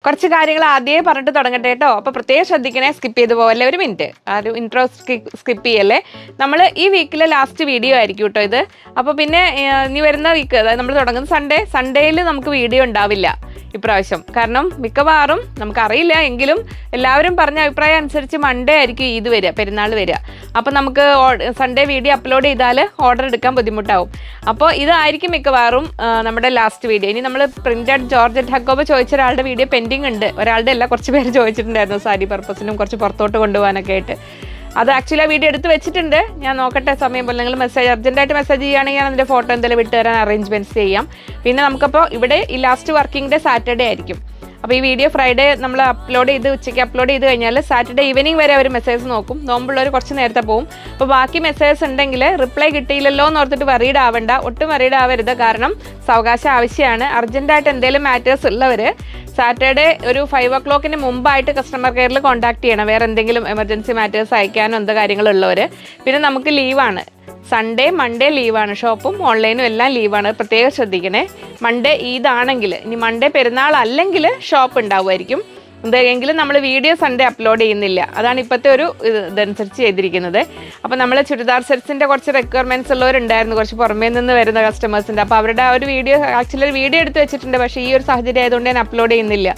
കുറച്ച് കാര്യങ്ങൾ ആദ്യമേ പറഞ്ഞിട്ട് തുടങ്ങട്ടെ കേട്ടോ. അപ്പോൾ പ്രത്യേകം ശ്രദ്ധിക്കണേ, സ്കിപ്പ് ചെയ്ത് പോകല്ലേ. ഒരു മിനിറ്റ്, ആ ഒരു ഇൻട്രോ സ്കിപ്പ് ചെയ്യല്ലേ. നമ്മൾ ഈ വീക്കിലെ ലാസ്റ്റ് വീഡിയോ ആയിരിക്കും കേട്ടോ ഇത്. അപ്പോൾ പിന്നെ ഇനി വരുന്ന വീക്ക്, അതായത് നമ്മൾ തുടങ്ങുന്ന സൺഡേയിൽ നമുക്ക് വീഡിയോ ഉണ്ടാവില്ല ഇപ്രാവശ്യം. കാരണം മിക്കവാറും നമുക്കറിയില്ല, എങ്കിലും എല്ലാവരും പറഞ്ഞ അഭിപ്രായം അനുസരിച്ച് മൺഡേ ആയിരിക്കും ഇത് വരിക, പെരുന്നാൾ വരിക. അപ്പോൾ നമുക്ക് സൺഡേ വീഡിയോ അപ്ലോഡ് ചെയ്താൽ ഓർഡർ എടുക്കാൻ ബുദ്ധിമുട്ടാവും. അപ്പോൾ ഇതായിരിക്കും മിക്കവാറും നമ്മുടെ ലാസ്റ്റ് വീഡിയോ. ഇനി നമ്മൾ പ്രിന്റഡ് ജോർജറ്റ് ഹക്കോബ ചോദിച്ച ഒരാളുടെ വീഡിയോ പെൻഡിങ് ഉണ്ട്. ഒരാളുടെ അല്ല, കുറച്ച് പേര് ചോദിച്ചിട്ടുണ്ടായിരുന്നു സാരി പർപ്പസിനും കുറച്ച് പുറത്തോട്ട് കൊണ്ടുപോകാനൊക്കെ ആയിട്ട്. അത് ആക്ച്വലി ആ വീഡിയോ എടുത്ത് വെച്ചിട്ടുണ്ട്. ഞാൻ നോക്കട്ടെ സമയം പോലെ. നിങ്ങൾ അർജൻറ്റായിട്ട് മെസ്സേജ് ചെയ്യുകയാണെങ്കിൽ ഞാൻ അതിൻ്റെ ഫോട്ടോ എന്തെങ്കിലും വിട്ട് തരാൻ അറേഞ്ച്മെൻറ്റ്സ് ചെയ്യാം. പിന്നെ നമുക്കപ്പോൾ ഇവിടെ ഈ ലാസ്റ്റ് വർക്കിംഗ് ഡേ സാറ്റർഡേ ആയിരിക്കും. അപ്പോൾ ഈ വീഡിയോ ഫ്രൈഡേ നമ്മൾ ഉച്ചയ്ക്ക് അപ്ലോഡ് ചെയ്ത് കഴിഞ്ഞാൽ സാറ്റർഡേ ഈവനിങ് വരെ അവർ മെസ്സേജ് നോക്കും. നോമ്പുള്ളവർ കുറച്ച് നേരത്തെ പോകും. അപ്പോൾ ബാക്കി മെസ്സേജസ് ഉണ്ടെങ്കിൽ റിപ്ലൈ കിട്ടിയില്ലല്ലോ എന്ന് ഓർത്തിട്ട് വറീഡ് ആവണ്ട, ഒട്ടും വറീഡ് ആവരുത്. കാരണം സാവകാശം ആവശ്യമാണ്. അർജൻറ്റായിട്ട് എന്തെങ്കിലും മാറ്റേഴ്സ് ഉള്ളവർ സാറ്റർഡേ ഒരു 5 o'clock മുമ്പായിട്ട് കസ്റ്റമർ കെയറിൽ കോൺടാക്ട് ചെയ്യണം, വേറെ എന്തെങ്കിലും എമർജൻസി മാറ്റേഴ്സ് അയക്കാനോ എന്താ കാര്യങ്ങളുള്ളവർ. പിന്നെ നമുക്ക് ലീവാണ്, സൺഡേ മൺഡേ ലീവാണ്, ഷോപ്പും ഓൺലൈനും എല്ലാം ലീവാണ്. പ്രത്യേകം ശ്രദ്ധിക്കണേ. മൺഡേ ഈദാണെങ്കിൽ, ഇനി മൺഡേ പെരുന്നാൾ അല്ലെങ്കിൽ ഷോപ്പ് ഉണ്ടാവുമായിരിക്കും. എന്തെങ്കിലും നമ്മൾ വീഡിയോ സൺഡേ അപ്ലോഡ് ചെയ്യുന്നില്ല. അതാണ് ഇപ്പോഴത്തെ ഒരു ഇതനുസരിച്ച് ചെയ്തിരിക്കുന്നത്. അപ്പോൾ നമ്മൾ ചുരിദാർ സെറ്റ്സിൻ്റെ കുറച്ച് റിക്വയർമെൻറ്റ്സ് ഉള്ളവരുണ്ടായിരുന്നു, കുറച്ച് പുറമേ നിന്ന് വരുന്ന കസ്റ്റമേഴ്സിൻ്റെ. അപ്പോൾ അവരുടെ ആ ഒരു വീഡിയോ എടുത്ത് വെച്ചിട്ടുണ്ട്. പക്ഷേ ഈ ഒരു സാഹചര്യം ആയതുകൊണ്ട് ഞാൻ അപ്ലോഡ് ചെയ്യുന്നില്ല.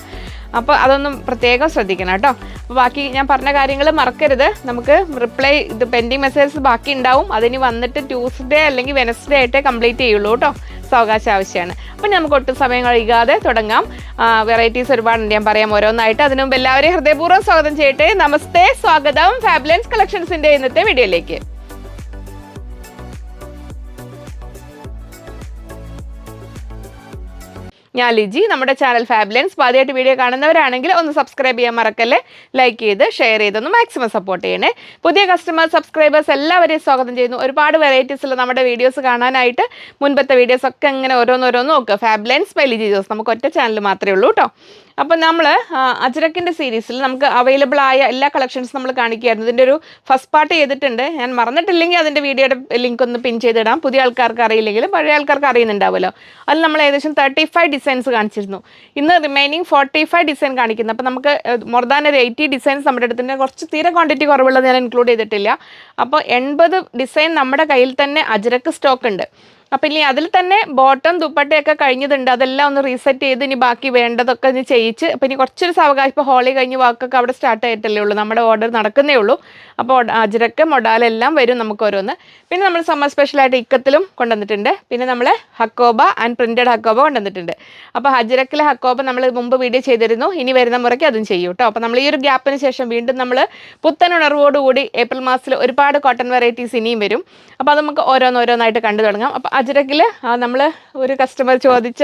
അപ്പോൾ അതൊന്നും പ്രത്യേകം ശ്രദ്ധിക്കണം കേട്ടോ. അപ്പോൾ ബാക്കി ഞാൻ പറഞ്ഞ കാര്യങ്ങൾ മറക്കരുത്. നമുക്ക് റിപ്ലൈ പെൻഡിങ് മെസ്സേജസ് ബാക്കി ഉണ്ടാവും. അതിന് വന്നിട്ട് ട്യൂസ്ഡേ അല്ലെങ്കിൽ വെനസ്ഡേ ആയിട്ടേ കംപ്ലീറ്റ് ചെയ്യുള്ളൂ കേട്ടോ. സാവകാശം ആവശ്യമാണ്. അപ്പം നമുക്ക് ഒട്ടും സമയം കഴിക്കാതെ തുടങ്ങാം. വെറൈറ്റീസ് ഒരുപാടുണ്ട്, ഞാൻ പറയാം ഓരോന്നായിട്ട്. അതിനു മുമ്പ് എല്ലാവരെയും ഹൃദയപൂർവ്വം സ്വാഗതം ചെയ്യട്ടെ. നമസ്തേ, സ്വാഗതം ഫാബ്ലൻസ് കളക്ഷൻസിൻ്റെ ഇന്നത്തെ വീഡിയോയിലേക്ക്. ഞാൻ ലിജി. നമ്മുടെ ചാനൽ ഫാബ്ലൻസ് ആദ്യമായിട്ട് വീഡിയോ കാണുന്നവരാണെങ്കിൽ ഒന്ന് സബ്സ്ക്രൈബ് ചെയ്യാൻ മറക്കല്ലേ. ലൈക്ക് ചെയ്ത് ഷെയർ ചെയ്തൊന്ന് മാക്സിമം സപ്പോർട്ട് ചെയ്യണേ. പുതിയ കസ്റ്റമേഴ്സ് സബ്സ്ക്രൈബേഴ്സ് എല്ലാവരെയും സ്വാഗതം ചെയ്യുന്നു. ഒരുപാട് വെറൈറ്റീസുള്ള നമ്മുടെ വീഡിയോസ് കാണാനായിട്ട് മുൻപത്തെ വീഡിയോസൊക്കെ ഇങ്ങനെ ഓരോന്നോരോന്ന് നോക്കുക. ഫാബ്ലൻസ് ബൈ ലിജി ജോസ്, നമുക്ക് ഒറ്റ ചാനൽ മാത്രമേ ഉള്ളൂ കേട്ടോ. അപ്പം നമ്മൾ അജ്രക്കിൻ്റെ സീരീസിൽ നമുക്ക് അവൈലബിൾ ആയ എല്ലാ കളക്ഷൻസും നമ്മൾ കാണിക്കുകയായിരുന്നു. ഇതിൻ്റെ ഒരു ഫസ്റ്റ് പാർട്ട് ചെയ്തിട്ടുണ്ട്. ഞാൻ മറന്നിട്ടില്ലെങ്കിൽ അതിൻ്റെ വീഡിയോയുടെ ലിങ്ക് ഒന്ന് പിൻ ചെയ്തിടാം. പുതിയ ആൾക്കാർക്ക് അറിയില്ലെങ്കിലും പഴയ ആൾക്കാർക്ക് അറിയുന്നുണ്ടാവുമല്ലോ. അതിൽ നമ്മൾ ഏകദേശം 35 ഡിസൈൻസ് കാണിച്ചിരുന്നു. ഇന്ന് റിമൈനിങ് 45 ഡിസൈൻ കാണിക്കുന്നു. അപ്പോൾ നമുക്ക് മോർ ദാൻ ഒരു 80 ഡിസൈൻസ് നമ്മുടെ അടുത്തിൻ്റെ കുറച്ച് തീരെ ക്വാണ്ടിറ്റി കുറവുള്ളത് ഞാൻ ഇൻക്ലൂഡ് ചെയ്തിട്ടില്ല. അപ്പോൾ 80 ഡിസൈൻ നമ്മുടെ കയ്യിൽ തന്നെ അജ്രക്ക് സ്റ്റോക്ക് ഉണ്ട്. അപ്പം ഇനി അതിൽ തന്നെ ബോട്ടം ദുപ്പട്ടയൊക്കെ കഴിഞ്ഞതുണ്ട്. അതെല്ലാം ഒന്ന് റീസെറ്റ് ചെയ്ത് ഇനി ബാക്കി വേണ്ടതൊക്കെ ഇനി ചെയ്യിച്ച്, അപ്പം ഇനി കുറച്ചൊരു സാവകാശം, ഇപ്പോൾ ഹോളി കഴിഞ്ഞ് വാക്കൊക്കെ അവിടെ സ്റ്റാർട്ട് ആയിട്ടല്ലേ ഉള്ളൂ, നമ്മുടെ ഓർഡർ നടക്കുന്നേ ഉള്ളൂ. അപ്പോൾ അജ്രക്ക് മൊഡാലെല്ലാം വരും നമുക്ക് ഓരോന്ന്. പിന്നെ നമ്മൾ സമ്മർ സ്പെഷ്യലായിട്ട് ഇക്കത്തിലും കൊണ്ടുവന്നിട്ടുണ്ട്. പിന്നെ നമ്മൾ ഹക്കോബ ആൻഡ് പ്രിൻറ്റഡ് ഹക്കോബ കൊണ്ടുവന്നിട്ടുണ്ട്. അപ്പോൾ അജ്രക്കിലെ ഹക്കോബ നമ്മൾ മുമ്പ് വീഡിയോ ചെയ്തിരുന്നു. ഇനി വരുന്ന മുറയ്ക്ക് അതും ചെയ്യും കേട്ടോ. അപ്പോൾ നമ്മൾ ഈ ഒരു ഗ്യാപ്പിന് ശേഷം വീണ്ടും നമ്മൾ പുത്തൻ ഉണർവോടുകൂടി ഏപ്രിൽ മാസത്തിൽ ഒരുപാട് കോട്ടൺ വെറൈറ്റീസ് ഇനിയും വരും. അപ്പോൾ അത് നമുക്ക് ഓരോന്നോരോന്നായിട്ട് കണ്ടു തുടങ്ങാം. അപ്പോൾ അജ്രക്കിൽ നമ്മൾ ഒരു കസ്റ്റമർ ചോദിച്ച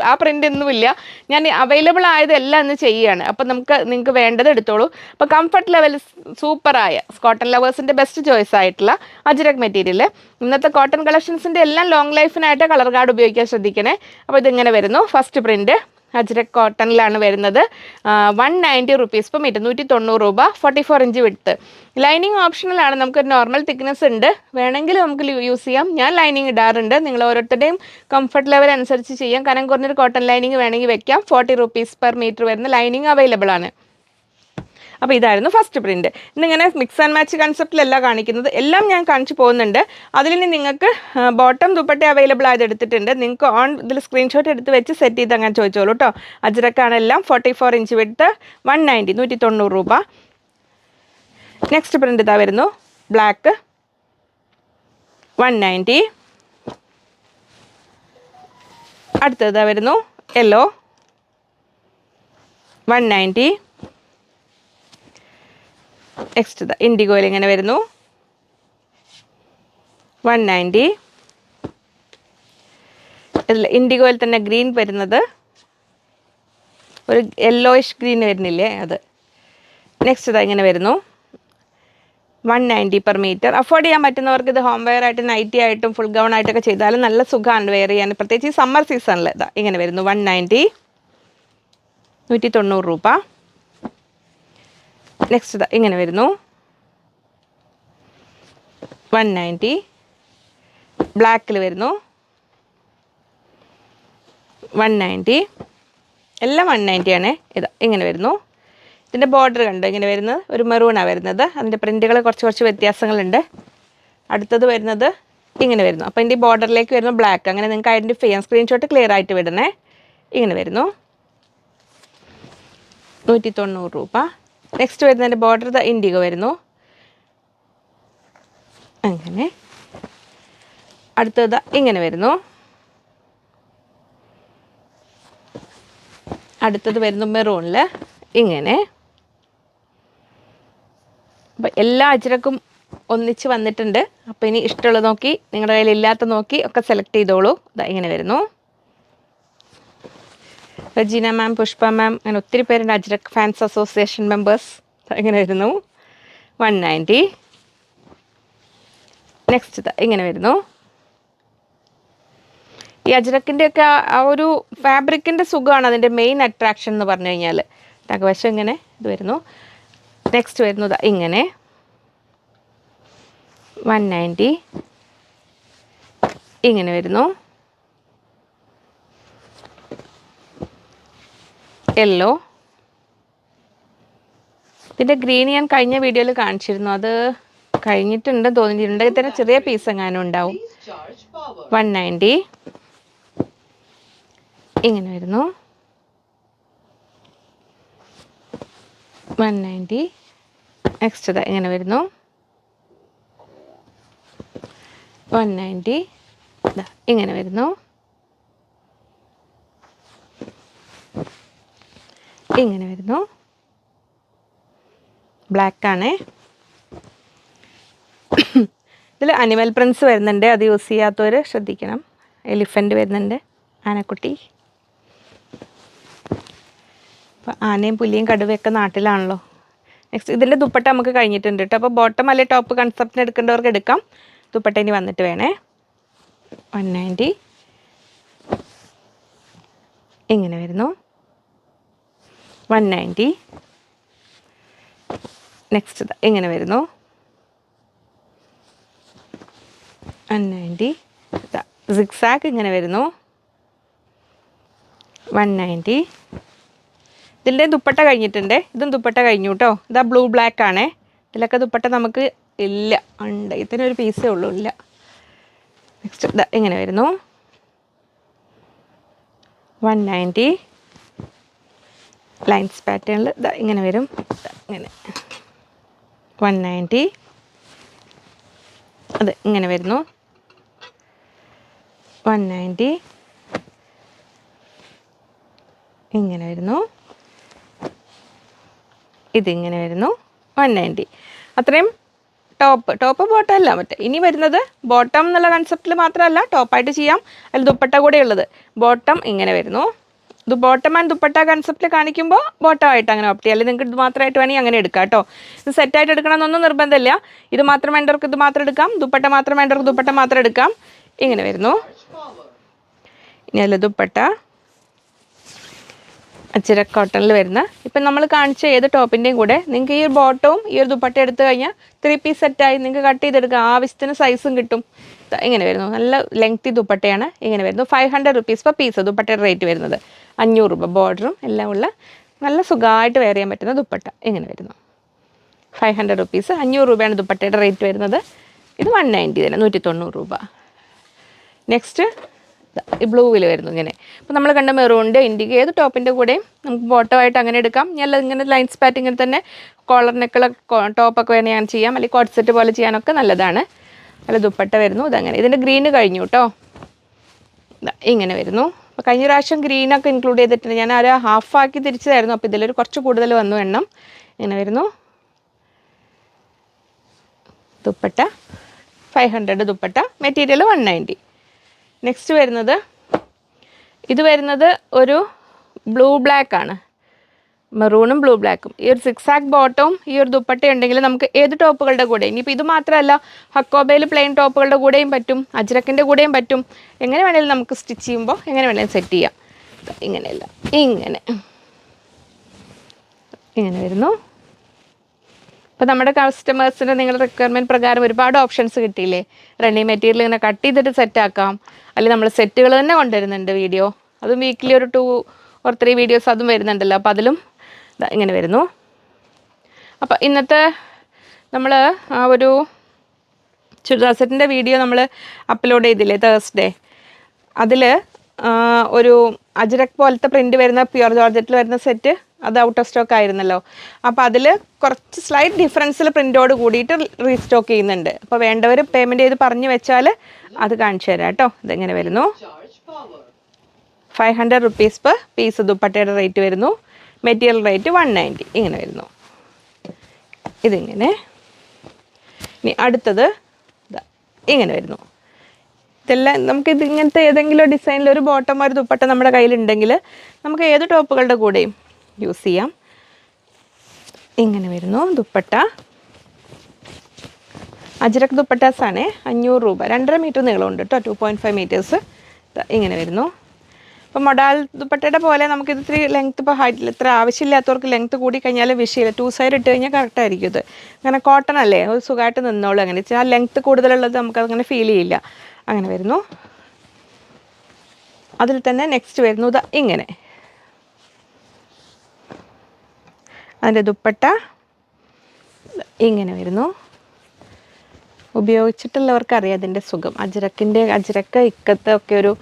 ആ പ്രിൻ്റ് ഒന്നുമില്ല, ഞാൻ അവൈലബിൾ ആയതെല്ലാം ഇന്ന് ചെയ്യുകയാണ്. അപ്പോൾ നിങ്ങൾക്ക് വേണ്ടത് എടുത്തോളൂ. അപ്പോൾ കംഫർട്ട് ലെവൽ സൂപ്പറായ കോട്ടൺ ലവേഴ്സിൻ്റെ ബെസ്റ്റ് ചോയ്സ് ആയിട്ടുള്ള അജ്രക് മെറ്റീരിയൽ. ഇന്നത്തെ കോട്ടൺ കളക്ഷൻസിൻ്റെ എല്ലാം ലോങ് ലൈഫിനായിട്ട് കളർ കാർഡ് ഉപയോഗിക്കാൻ ശ്രദ്ധിക്കണേ. അപ്പോൾ ഇതിങ്ങനെ വരുന്നു. ഫസ്റ്റ് പ്രിൻറ്റ് അജ്രക് കോട്ടണിലാണ് വരുന്നത്. 190 rupees per meter, 190 രൂപ. 44 inch വിഡ്ത്ത്. ലൈനിങ് ഓപ്ഷണലാണ്. നമുക്കൊരു നോർമൽ തിക്നെസ് ഉണ്ട്, വേണമെങ്കിൽ നമുക്ക് യൂസ് ചെയ്യാം. ഞാൻ ലൈനിങ് ഇടാറുണ്ട്. നിങ്ങൾ ഓരോരുത്തരുടെയും കംഫർട്ട് ലെവൽ അനുസരിച്ച് ചെയ്യാം. കനം കുറഞ്ഞൊരു കോട്ടൺ ലൈനിങ് വേണമെങ്കിൽ വെക്കാം. 40 rupees per meter വരുന്ന ലൈനിങ് അവൈലബിൾ ആണ്. അപ്പോൾ ഇതായിരുന്നു ഫസ്റ്റ് പ്രിൻറ്റ്. ഇന്നിങ്ങനെ മിക്സ് ആൻഡ് മാച്ച് കൺസെപ്റ്റിലല്ല കാണിക്കുന്നത്, എല്ലാം ഞാൻ കാണിച്ചു പോകുന്നുണ്ട്. അതിലിനി നിങ്ങൾക്ക് ബോട്ടം ദുപ്പട്ട അവൈലബിൾ ആയത് എടുത്തിട്ടുണ്ട്. നിങ്ങൾക്ക് ഇതിൽ സ്ക്രീൻഷോട്ട് എടുത്ത് വെച്ച് സെറ്റ് ചെയ്ത് അങ്ങനെ ചോദിച്ചോളൂ കേട്ടോ. അജ്രക്കാണ് എല്ലാം. 44 inch വിഡ്ത്ത്. 190, 190 രൂപ. നെക്സ്റ്റ് പ്രിൻറ്റ് ഇതാ വരുന്നു. ബ്ലാക്ക് 190. അടുത്തത് വരുന്നു യെല്ലോ 190. നെക്സ്റ്റ് ഇതാ ഇൻഡിഗോയിൽ ഇങ്ങനെ വരുന്നു 190. ഇതിൽ ഇൻഡിഗോയിൽ തന്നെ ഗ്രീൻ വരുന്നത് ഒരു യെല്ലോയിഷ് ഗ്രീൻ വരുന്നില്ലേ അത്. നെക്സ്റ്റ് ഇതാ ഇങ്ങനെ വരുന്നു 190 per meter. അഫോർഡ് ചെയ്യാൻ പറ്റുന്നവർക്ക് ഇത് ഹോം വെയർ ആയിട്ട് നൈറ്റി ആയിട്ടും ഫുൾ ഗൗൺ ആയിട്ടൊക്കെ ചെയ്താലും നല്ല സുഖമാണ് വെയർ ചെയ്യാൻ, പ്രത്യേകിച്ച് ഈ സമ്മർ സീസണിൽ. ഇതാ ഇങ്ങനെ വരുന്നു 190, 190 രൂപ. നെക്സ്റ്റ് ഇതാ ഇങ്ങനെ വരുന്നു 190. ബ്ലാക്കിൽ വരുന്നു 190. എല്ലാം 190 ആണ്. ഇതാ ഇങ്ങനെ വരുന്നു. ഇതിൻ്റെ ബോർഡർ കണ്ടോ ഇങ്ങനെ വരുന്നത്, ഒരു മെറൂണാണ് വരുന്നത്. അതിൻ്റെ പ്രിൻറ്റുകൾ കുറച്ച് വ്യത്യാസങ്ങളുണ്ട്. അടുത്തത് വരുന്നത് ഇങ്ങനെ വരുന്നു. അപ്പോൾ ഇതിൻ്റെ ബോർഡറിലേക്ക് വരുന്ന ബ്ലാക്ക്, അങ്ങനെ നിങ്ങൾക്ക് ഐഡൻറ്റിഫൈ ചെയ്യാം. സ്ക്രീൻഷോട്ട് ക്ലിയർ ആയിട്ട് വിടണേ. ഇങ്ങനെ വരുന്നു, 190 രൂപ. നെക്സ്റ്റ് വരുന്നതിൻ്റെ ബോർഡർ ഇൻഡിഗോ വരുന്നു. അങ്ങനെ അടുത്തത് ഇങ്ങനെ വരുന്നു. അടുത്തത് വരുന്നു മെറൂണിൽ ഇങ്ങനെ. അപ്പം എല്ലാ അജ്രക്കും ഒന്നിച്ച് വന്നിട്ടുണ്ട്. അപ്പോൾ ഇനി ഇഷ്ടമുള്ളത് നോക്കി, നിങ്ങളുടെ കയ്യിൽ ഇല്ലാത്ത നോക്കി ഒക്കെ സെലക്ട് ചെയ്തോളൂ. ഇതാ ഇങ്ങനെ വരുന്നു. റജീന മാം, പുഷ്പ മാം, അങ്ങനെ ഒത്തിരി പേരുണ്ട്, അജ്രക് ഫാൻസ് അസോസിയേഷൻ മെമ്പേഴ്സ്. ഇങ്ങനെ വരുന്നു 190. നെക്സ്റ്റ് ഇതാ ഇങ്ങനെ വരുന്നു. ഈ അജ്രക്കിൻ്റെയൊക്കെ ആ ഒരു ഫാബ്രിക്കിൻ്റെ സുഖമാണ് അതിൻ്റെ മെയിൻ അട്രാക്ഷൻ എന്ന് പറഞ്ഞു കഴിഞ്ഞാൽ. വശം ഇങ്ങനെ ഇത് വരുന്നു. നെക്സ്റ്റ് വരുന്നത് ഇങ്ങനെ 190. ഇങ്ങനെ വരുന്നു. യെല്ലോ. ഇതിൻ്റെ ഗ്രീൻ ഞാൻ കഴിഞ്ഞ വീഡിയോയിൽ കാണിച്ചിരുന്നു, അത് കഴിഞ്ഞിട്ടുണ്ട് തോന്നിയിട്ടുണ്ടെങ്കിൽ തന്നെ ചെറിയ പീസ് എങ്ങാനും ഉണ്ടാവും. 190. ഇങ്ങനെ വരുന്നു 190. നെക്സ്റ്റ് ഇതാ ഇങ്ങനെ വരുന്നു 190. ഇതാ ഇങ്ങനെ വരുന്നു. ഇങ്ങനെ വരുന്നു. ബ്ലാക്ക് ആണ്. ഇതിൽ അനിമൽ പ്രിൻസ് വരുന്നുണ്ട്, അത് യൂസ് ചെയ്യാത്തവർ ശ്രദ്ധിക്കണം. എലിഫൻ്റ് വരുന്നുണ്ട്, ആനക്കുട്ടി. അപ്പോൾ ആനയും പുലിയും കടുവയൊക്കെ നാട്ടിലാണല്ലോ. നെക്സ്റ്റ് ഇതിൻ്റെ ദുപ്പട്ട നമുക്ക് കഴിഞ്ഞിട്ടുണ്ട് കേട്ടോ. അപ്പോൾ ബോട്ടം അല്ലെ ടോപ്പ് കൺസെപ്റ്റിന് എടുക്കേണ്ടവർക്ക് എടുക്കാം. ദുപ്പട്ട ഇനി വന്നിട്ട് വേണേ. 190. ഇങ്ങനെ വരുന്നു 190. നെക്സ്റ്റ് ഇങ്ങനെ വരുന്നു 190. സിക്സാക്ക് ഇങ്ങനെ വരുന്നു 190. ഇതിൻ്റെ ദുപ്പട്ട കഴിഞ്ഞിട്ടുണ്ട്. ഇതും ദുപ്പട്ട കഴിഞ്ഞു കേട്ടോ. ഇതാ ബ്ലൂ ബ്ലാക്ക് ആണേ. ഇതിലൊക്കെ ദുപ്പട്ട നമുക്ക് ഇല്ല, ഉണ്ട്. ഇതിനൊരു പീസേ ഉള്ളൂ, ഇല്ല. നെക്സ്റ്റ് ഇതാ ഇങ്ങനെ വരുന്നു 190. ലൈൻസ് പാറ്റേണിൽ ഇതാ ഇങ്ങനെ വരും, ഇങ്ങനെ 190. അത് ഇങ്ങനെ വരുന്നു 190. ഇങ്ങനെ വരുന്നു. ഇതിങ്ങനെ വരുന്നു 190. അത്രയും ടോപ്പ് ബോട്ടം അല്ല മറ്റേ. ഇനി വരുന്നത് ബോട്ടം എന്നുള്ള കൺസെപ്റ്റിൽ മാത്രമല്ല, ടോപ്പായിട്ട് ചെയ്യാം. അതിൽ ദുപ്പട്ട കൂടെ ഉള്ളത്. ബോട്ടം ഇങ്ങനെ വരുന്നു. ഇത് ബോട്ടം ആൻഡ് ദുപ്പട്ട കൺസെപ്റ്റ് കാണിക്കുമ്പോൾ ബോട്ടമായിട്ട് അങ്ങനെ ഓപ്റ്റ് ചെയ്യാം. അല്ലെങ്കിൽ നിങ്ങൾക്ക് ഇത് മാത്രമായിട്ട് വേണമെങ്കിൽ അങ്ങനെ എടുക്കാം കേട്ടോ. ഇത് സെറ്റായിട്ട് എടുക്കണമെന്നൊന്നും നിർബന്ധമില്ല. ഇത് മാത്രം വേണ്ടവർക്ക് ഇത് മാത്രം എടുക്കാം, ദുപ്പട്ട മാത്രം വേണ്ടവർക്ക് ദുപ്പട്ട മാത്രം എടുക്കാം. ഇങ്ങനെ വരുന്നു. ഇനി അല്ല ദുപ്പട്ട അജ്രക് കോട്ടണിൽ വരുന്ന. ഇപ്പം നമ്മൾ കാണിച്ച ഏത് ടോപ്പിൻ്റെയും കൂടെ നിങ്ങൾക്ക് ഈ ഒരു ബോട്ടവും ഈ ഒരു ദുപ്പട്ട എടുത്തു കഴിഞ്ഞാൽ 3 പീസ് സെറ്റായി നിങ്ങൾക്ക് കട്ട് ചെയ്തെടുക്കുക. ആവശ്യത്തിന് സൈസും കിട്ടും. ഇങ്ങനെ വരുന്നു. നല്ല ലെങ്തി ദുപ്പട്ടയാണ്. ഇങ്ങനെ വരുന്നു. 500 റുപ്പീസ് പെർ പീസ് ദുപ്പട്ടയുടെ റേറ്റ് വരുന്നത്. 500 രൂപ. ബോർഡറും എല്ലാം ഉള്ള നല്ല സുഖമായിട്ട് വെയർ ചെയ്യാൻ പറ്റുന്ന ദുപ്പട്ട ഇങ്ങനെ വരുന്നു. 500 റുപ്പീസ്, 500 രൂപയാണ് ദുപ്പട്ടയുടെ റേറ്റ് വരുന്നത്. ഇത് 190 തന്നെ, 190 രൂപ. നെക്സ്റ്റ് ഈ ബ്ലൂവിൽ വരുന്നു ഇങ്ങനെ. അപ്പോൾ നമ്മൾ കണ്ട മെറൂണിൻ്റെ ഇൻഡിഗോ ഏത് ടോപ്പിൻ്റെ കൂടെയും നമുക്ക് ബോട്ടമായിട്ട് അങ്ങനെ എടുക്കാം. ഞാൻ ഇങ്ങനെ ലൈൻസ് പാറ്റ് ഇങ്ങനെ തന്നെ കോളർ നെക്കുള്ള ടോപ്പൊക്കെ വേണമെങ്കിൽ ഞാൻ ചെയ്യാം, അല്ലെങ്കിൽ കോട്ട് സെറ്റ് പോലെ ചെയ്യാനൊക്കെ നല്ലതാണ്. അല്ല ദുപ്പട്ട വരുന്നു. ഇതങ്ങനെ. ഇതിൻ്റെ ഗ്രീന് കഴിഞ്ഞു കേട്ടോ. ഇങ്ങനെ വരുന്നു. അപ്പോൾ കഴിഞ്ഞ പ്രാവശ്യം ഗ്രീനൊക്കെ ഇൻക്ലൂഡ് ചെയ്തിട്ടുണ്ട്. ഞാൻ ഒരു ഹാഫാക്കി തിരിച്ചതായിരുന്നു. അപ്പോൾ ഇതിലൊരു കുറച്ച് കൂടുതൽ വന്നു എണ്ണം. ഇങ്ങനെ വരുന്നു. ദുപ്പട്ട 500 ദുപ്പട്ട. മെറ്റീരിയൽ 190. നെക്സ്റ്റ് വരുന്നത് ഇത് വരുന്നത് ഒരു ബ്ലൂ ബ്ലാക്ക് ആണ്. മെറൂണും ബ്ലൂ ബ്ലാക്കും. ഈ ഒരു 6 ആക്ക് ബോട്ടവും ഈ ഒരു ദുപ്പട്ട ഉണ്ടെങ്കിൽ നമുക്ക് ഏത് ടോപ്പുകളുടെ കൂടെ, ഇനിയിപ്പോൾ ഇത് മാത്രമല്ല ഹക്കോബയിൽ പ്ലെയിൻ ടോപ്പുകളുടെ കൂടെയും പറ്റും, അജ്രക്കിൻ്റെ കൂടെയും പറ്റും. എങ്ങനെ വേണമെങ്കിലും നമുക്ക് സ്റ്റിച്ച് ചെയ്യുമ്പോൾ എങ്ങനെ വേണമെങ്കിലും സെറ്റ് ചെയ്യാം. ഇങ്ങനെയല്ല, ഇങ്ങനെ വരുന്നു. അപ്പോൾ നമ്മുടെ കസ്റ്റമേഴ്സിന് നിങ്ങളുടെ റിക്വയർമെൻറ്റ് പ്രകാരം ഒരുപാട് ഓപ്ഷൻസ് കിട്ടിയില്ലേ. റണ്ണിങ് മെറ്റീരിയൽ ഇങ്ങനെ കട്ട് ചെയ്തിട്ട് സെറ്റാക്കാം, അല്ലെങ്കിൽ നമ്മൾ സെറ്റുകൾ തന്നെ കൊണ്ടുവരുന്നുണ്ട് വീഡിയോ. അതും വീക്കിലി ഒരു 2 ഒരു 3 വീഡിയോസ് അതും വരുന്നുണ്ടല്ലോ. അപ്പോൾ അതിലും ഇങ്ങനെ വരുന്നു. അപ്പോൾ ഇന്നത്തെ നമ്മൾ ആ ഒരു ചുരിദാർ സെറ്റിൻ്റെ വീഡിയോ നമ്മൾ അപ്ലോഡ് ചെയ്തില്ലേ തേഴ്സ്ഡേ, അതിൽ ഒരു അജ്രക് പോലത്തെ പ്രിൻറ്റ് വരുന്ന പ്യുർ ജോർജറ്റിൽ വരുന്ന സെറ്റ് അത് ഔട്ട് ഓഫ് സ്റ്റോക്ക് ആയിരുന്നല്ലോ. അപ്പോൾ അതിൽ കുറച്ച് സ്ലൈറ്റ് ഡിഫറൻസിൽ പ്രിൻറ്റോട് കൂടിയിട്ട് റീസ്റ്റോക്ക് ചെയ്യുന്നുണ്ട്. അപ്പോൾ വേണ്ടവർ പേയ്മെൻറ്റ് ചെയ്ത് പറഞ്ഞു വെച്ചാൽ അത് കാണിച്ചു തരാം കേട്ടോ. ഇതെങ്ങനെ വരുന്നു, 500 rupees per പീസ് ദുപ്പട്ടയുടെ റേറ്റ് വരുന്നു. മെറ്റീരിയൽ റേറ്റ് 190 ഇങ്ങനെ വരുന്നു. ഇതിങ്ങനെ. ഇനി അടുത്തത് ഇങ്ങനെ വരുന്നു. ഇതെല്ലാം നമുക്കിത് ഇങ്ങനത്തെ ഏതെങ്കിലും ഡിസൈനിൽ ഒരു ബോട്ടം ഒരു ദുപ്പട്ട നമ്മുടെ കയ്യിലുണ്ടെങ്കിൽ നമുക്ക് ഏത് ടോപ്പുകളുടെ കൂടെയും യൂസ് ചെയ്യാം. ഇങ്ങനെ വരുന്നു ദുപ്പട്ട. അജ്രക് ദുപ്പട്ടാസാണ് 500 രൂപ. 2.5 മീറ്റർ നീളമുണ്ട് കേട്ടോ, 2.5 മീറ്റേഴ്സ്. ഇങ്ങനെ വരുന്നു. അപ്പോൾ മൊഡാൽ ദുപ്പട്ടയുടെ പോലെ നമുക്കിത് ഇത്തിരി ലെങ്ത്ത് ഇപ്പോൾ ഹൈറ്റിൽ ഇത്ര ആവശ്യമില്ലാത്തവർക്ക് ലെങ്ത്ത് കൂടി കഴിഞ്ഞാൽ വിഷയമില്ല. 2 സൈഡ് ഇട്ട് കഴിഞ്ഞാൽ കറക്റ്റായിരിക്കും. ഇത് അങ്ങനെ കോട്ടൺ അല്ലേ, ഒരു സുഖമായിട്ട് നിന്നോളൂ. അങ്ങനെ ആ ലെങ്ത്ത് കൂടുതലുള്ളത് നമുക്കങ്ങനെ ഫീൽ ചെയ്യില്ല. അങ്ങനെ വരുന്നു. അതിൽ തന്നെ നെക്സ്റ്റ് വരുന്നു ഇങ്ങനെ. അതിൻ്റെ ദുപ്പട്ട ഇങ്ങനെ വരുന്നു. ഉപയോഗിച്ചിട്ടുള്ളവർക്ക് അറിയാം അതിൻ്റെ സുഖം. അജ്രക്ക് ഇക്കത്ത് ഒക്കെ ഒരു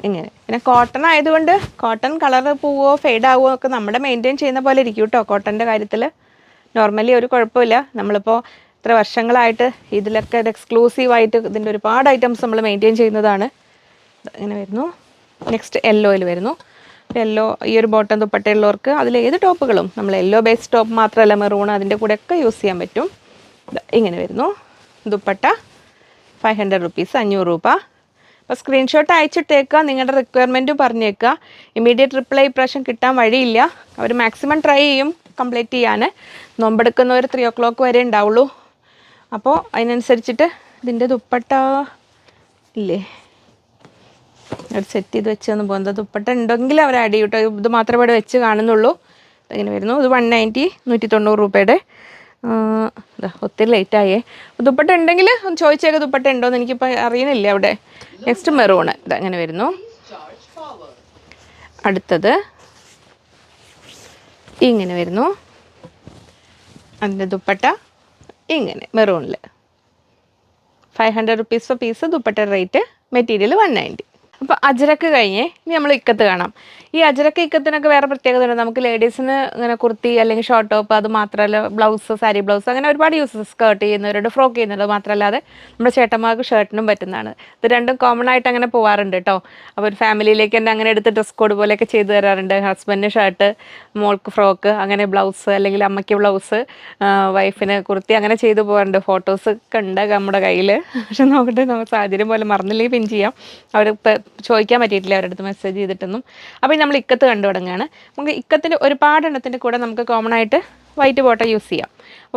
ഇങ്ങനെ. പിന്നെ കോട്ടൺ ആയതുകൊണ്ട് കോട്ടൺ കളർ പോവോ ഫെയ്ഡ് ആവുമോ ഒക്കെ നമ്മുടെ മെയിൻറ്റെയിൻ ചെയ്യുന്ന പോലെ ഇരിക്കും കേട്ടോ. കോട്ടൻ്റെ കാര്യത്തിൽ നോർമലി ഒരു കുഴപ്പമില്ല. നമ്മളിപ്പോൾ ഇത്ര വർഷങ്ങളായിട്ട് ഇതിലൊക്കെ എക്സ്ക്ലൂസീവായിട്ട് ഇതിൻ്റെ ഒരുപാട് ഐറ്റംസ് നമ്മൾ മെയിൻറ്റെയിൻ ചെയ്യുന്നതാണ്. ഇങ്ങനെ വരുന്നു. നെക്സ്റ്റ് യെല്ലോയിൽ വരുന്നു. യെല്ലോ ഈ ഒരു ബോട്ടം ദുപ്പട്ടയുള്ളവർക്ക് അതിലേത് ടോപ്പുകളും നമ്മൾ യെല്ലോ ബേസ് ടോപ്പ് മാത്രമല്ല മെറൂൺ അതിൻ്റെ കൂടെയൊക്കെ യൂസ് ചെയ്യാൻ പറ്റും. ഇങ്ങനെ വരുന്നു ദുപ്പട്ട. 500 rupees 500 രൂപ. അപ്പോൾ സ്ക്രീൻഷോട്ട് അയച്ചിട്ടേക്കുക, നിങ്ങളുടെ റിക്വയർമെൻറ്റ് പറഞ്ഞേക്കുക. ഇമ്മീഡിയറ്റ് റിപ്ലൈ ഇപ്രാവശ്യം കിട്ടാൻ വഴിയില്ല. അവർ മാക്സിമം ട്രൈ ചെയ്യും കംപ്ലീറ്റ് ചെയ്യാൻ. നോമ്പെടുക്കുന്നവർ 3 o'clock വരെ ഉണ്ടാവുള്ളൂ. അപ്പോൾ അതിനനുസരിച്ചിട്ട് ഇതിൻ്റെ ദുപ്പട്ട ഇല്ലേ ഒരു സെറ്റ് ചെയ്ത് വെച്ച് തന്നു പോകുന്നത്. ദുപ്പട്ട ഉണ്ടെങ്കിൽ അവർ ആഡ് ചെയ്യും കേട്ടോ. ഇത് മാത്രമേ ഇവിടെ വെച്ച് കാണുന്നുള്ളൂ. ഇങ്ങനെ വരുന്നു. ഇത് 190 190 രൂപയുടെ. ഒത്തിരി ലേറ്റായേ. ദുപ്പട്ട ഉണ്ടെങ്കിൽ ഒന്ന് ചോദിച്ചേക്കാം ദുപ്പട്ട ഉണ്ടോയെന്ന്, എനിക്കിപ്പോൾ അറിയുന്നില്ല അവിടെ. Next maroon. ഇതങ്ങനെ വരുന്നു. അടുത്തത് ഇങ്ങനെ വരുന്നു. അതിൻ്റെ ദുപ്പട്ട ഇങ്ങനെ മെറൂണിൽ 500 rupees പീസ്. ദുപ്പട്ട റേറ്റ് മെറ്റീരിയൽ 190. അപ്പോൾ അജ്രക്ക് കഴിഞ്ഞ് ഇനി നമ്മൾ ഇക്കത്ത് കാണാം. ഈ അജ്രക്ക് ഇക്കത്തിനൊക്കെ വേറെ പ്രത്യേകത ഉണ്ട്. നമുക്ക് ലേഡീസിന് ഇങ്ങനെ കുർത്തി അല്ലെങ്കിൽ ഷോർട്ട് ടോപ്പ് അത് മാത്രമല്ല ബ്ലൗസ് സാരി ബ്ലൗസ് അങ്ങനെ ഒരുപാട് യൂസസ് സ്കേർട്ട് ചെയ്യുന്നവരുണ്ട്, ഫ്രോക്ക് ചെയ്യുന്നുണ്ട്. മാത്രമല്ലാതെ നമ്മുടെ ചേട്ടന്മാർക്ക് ഷർട്ടിനും പറ്റുന്നതാണ്. ഇത് രണ്ടും കോമൺ ആയിട്ട് അങ്ങനെ പോകാറുണ്ട് കേട്ടോ. അപ്പോൾ ഒരു ഫാമിലിയിലേക്ക് തന്നെ അങ്ങനെ എടുത്ത് ഡ്രസ് കോഡ് പോലെയൊക്കെ ചെയ്തു തരാറുണ്ട്. ഹസ്ബൻഡിന് ഷർട്ട്, മോൾക്ക് ഫ്രോക്ക്, അങ്ങനെ ബ്ലൗസ് അല്ലെങ്കിൽ അമ്മയ്ക്ക് ബ്ലൗസ്, വൈഫിന് കുർത്തി അങ്ങനെ ചെയ്തു പോകാറുണ്ട്. ഫോട്ടോസ് ഒക്കെ ഉണ്ട് നമ്മുടെ കയ്യിൽ. പക്ഷെ നോക്കട്ടെ, നമുക്ക് സാഹചര്യം പോലെ മറന്നില്ലെങ്കിൽ പിൻ ചെയ്യാം. അവർ ചോദിക്കാൻ പറ്റിയിട്ടില്ല അവരുടെ അടുത്ത് മെസ്സേജ് ചെയ്തിട്ടൊന്നും. അപ്പോൾ നമ്മൾ ഇക്കത്ത് കണ്ടു തുടങ്ങുകയാണ്. നമുക്ക് ഇക്കത്തിൻ്റെ ഒരുപാട് എണ്ണത്തിൻ്റെ കൂടെ നമുക്ക് കോമൺ ആയിട്ട് വൈറ്റ് ബോട്ടം യൂസ് ചെയ്യാം.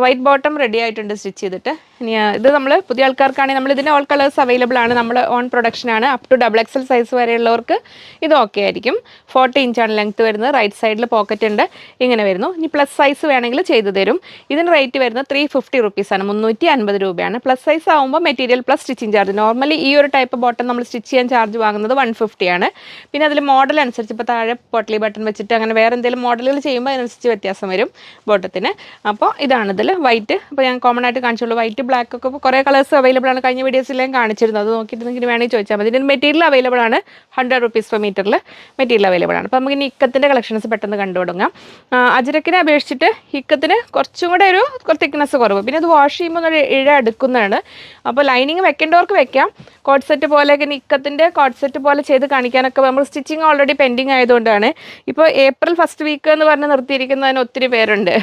വൈറ്റ് ബോട്ടം റെഡി ആയിട്ടുണ്ട് സ്റ്റിച്ച് ചെയ്തിട്ട്. ഇനി ഇത് നമ്മൾ പുതിയ ആൾക്കാർക്കാണെങ്കിൽ നമ്മൾ ഇതിൻ്റെ ഓൾ കളേഴ്സ് അവൈലബിൾ ആണ്. നമ്മൾ ഓൺ പ്രൊഡക്ഷനാണ്. അപ് ടു XXL സൈസ് വരെയുള്ളവർക്ക് ഇത് ഓക്കെ ആയിരിക്കും. 40 ഇഞ്ചാണ് ലെങ്ത്ത് വരുന്നത്. റൈറ്റ് സൈഡിൽ പോക്കറ്റ് ഉണ്ട്. ഇങ്ങനെ വരുന്നു. ഇനി പ്ലസ് സൈസ് വേണമെങ്കിൽ ചെയ്തു തരും. ഇതിന് റേറ്റ് വരുന്നത് 350 rupees ആണ്. 350 രൂപയാണ്. പ്ലസ് സൈസ് ആകുമ്പോൾ material plus stitching charge. Normally ഈ ഒരു ടൈപ്പ് ബോട്ടം നമ്മൾ സ്റ്റിച്ച് ചെയ്യാൻ ചാർജ് വാങ്ങുന്നത് 150 ആണ്. പിന്നെ അതിൽ മോഡൽ അനുസരിച്ച് ഇപ്പോൾ താഴെ പോട്ട്ലി ബട്ടൺ വെച്ചിട്ട് അങ്ങനെ വേറെ എന്തെങ്കിലും മോഡലുകൾ ചെയ്യുമ്പോൾ അതിനനുസരിച്ച് വ്യത്യാസം വരും ബോട്ടത്തിന്. അപ്പോൾ ഇതാണ് ഇതിൽ വൈറ്റ്. അപ്പോൾ ഞാൻ കോമൺ ആയിട്ട് കാണിച്ചുള്ളൂ. വൈറ്റ് ബ്ലാക്ക് ഒക്കെ ഇപ്പോൾ കുറേ കളേഴ്സ് അവൈലബിൾ ആണ്. കഴിഞ്ഞ വീഡിയോസിലെല്ലാം കാണിച്ചിരുന്നു. അത് നോക്കിയിട്ട് നിങ്ങൾക്ക് വേണമെങ്കിൽ ചോദിച്ചാൽ മതി. ഇതിന് മെറ്റീരിയൽ അവൈലബിൾ ആണ്. 100 rupees per മീറ്ററിൽ മെറ്റീരിയൽ അവൈലബിൾ ആണ്. അപ്പോൾ നമുക്ക് ഇനി ഇക്കത്തിൻ്റെ കളക്ഷൻസ് പെട്ടെന്ന് കണ്ടു തുടങ്ങാം. അജ്രക്കിനെ അപേക്ഷിച്ചിട്ട് ഇക്കത്തിന് കുറച്ചും കൂടെ ഒരു തിക്നെസ് കുറവ്. പിന്നെ അത് വാഷ് ചെയ്യുമ്പോൾ ഒരു ഇഴ എടുക്കുന്നതാണ്. അപ്പോൾ ലൈനിങ് വെക്കേണ്ടവർക്ക് വെക്കാം. കോഡ് സെറ്റ് പോലെയൊക്കെ ഇക്കത്തിൻ്റെ കോഡ് സെറ്റ് പോലെ ചെയ്ത് കാണിക്കാനൊക്കെ നമ്മൾ സ്റ്റിച്ചിങ് ഓൾറെഡി പെൻഡിങ് ആയതുകൊണ്ടാണ്. ഇപ്പോൾ ഏപ്രിൽ ഫസ്റ്റ് വീക്ക് എന്ന് പറഞ്ഞ് നിർത്തിയിരിക്കുന്നതിന് ഒത്തിരി പേരുണ്ട്.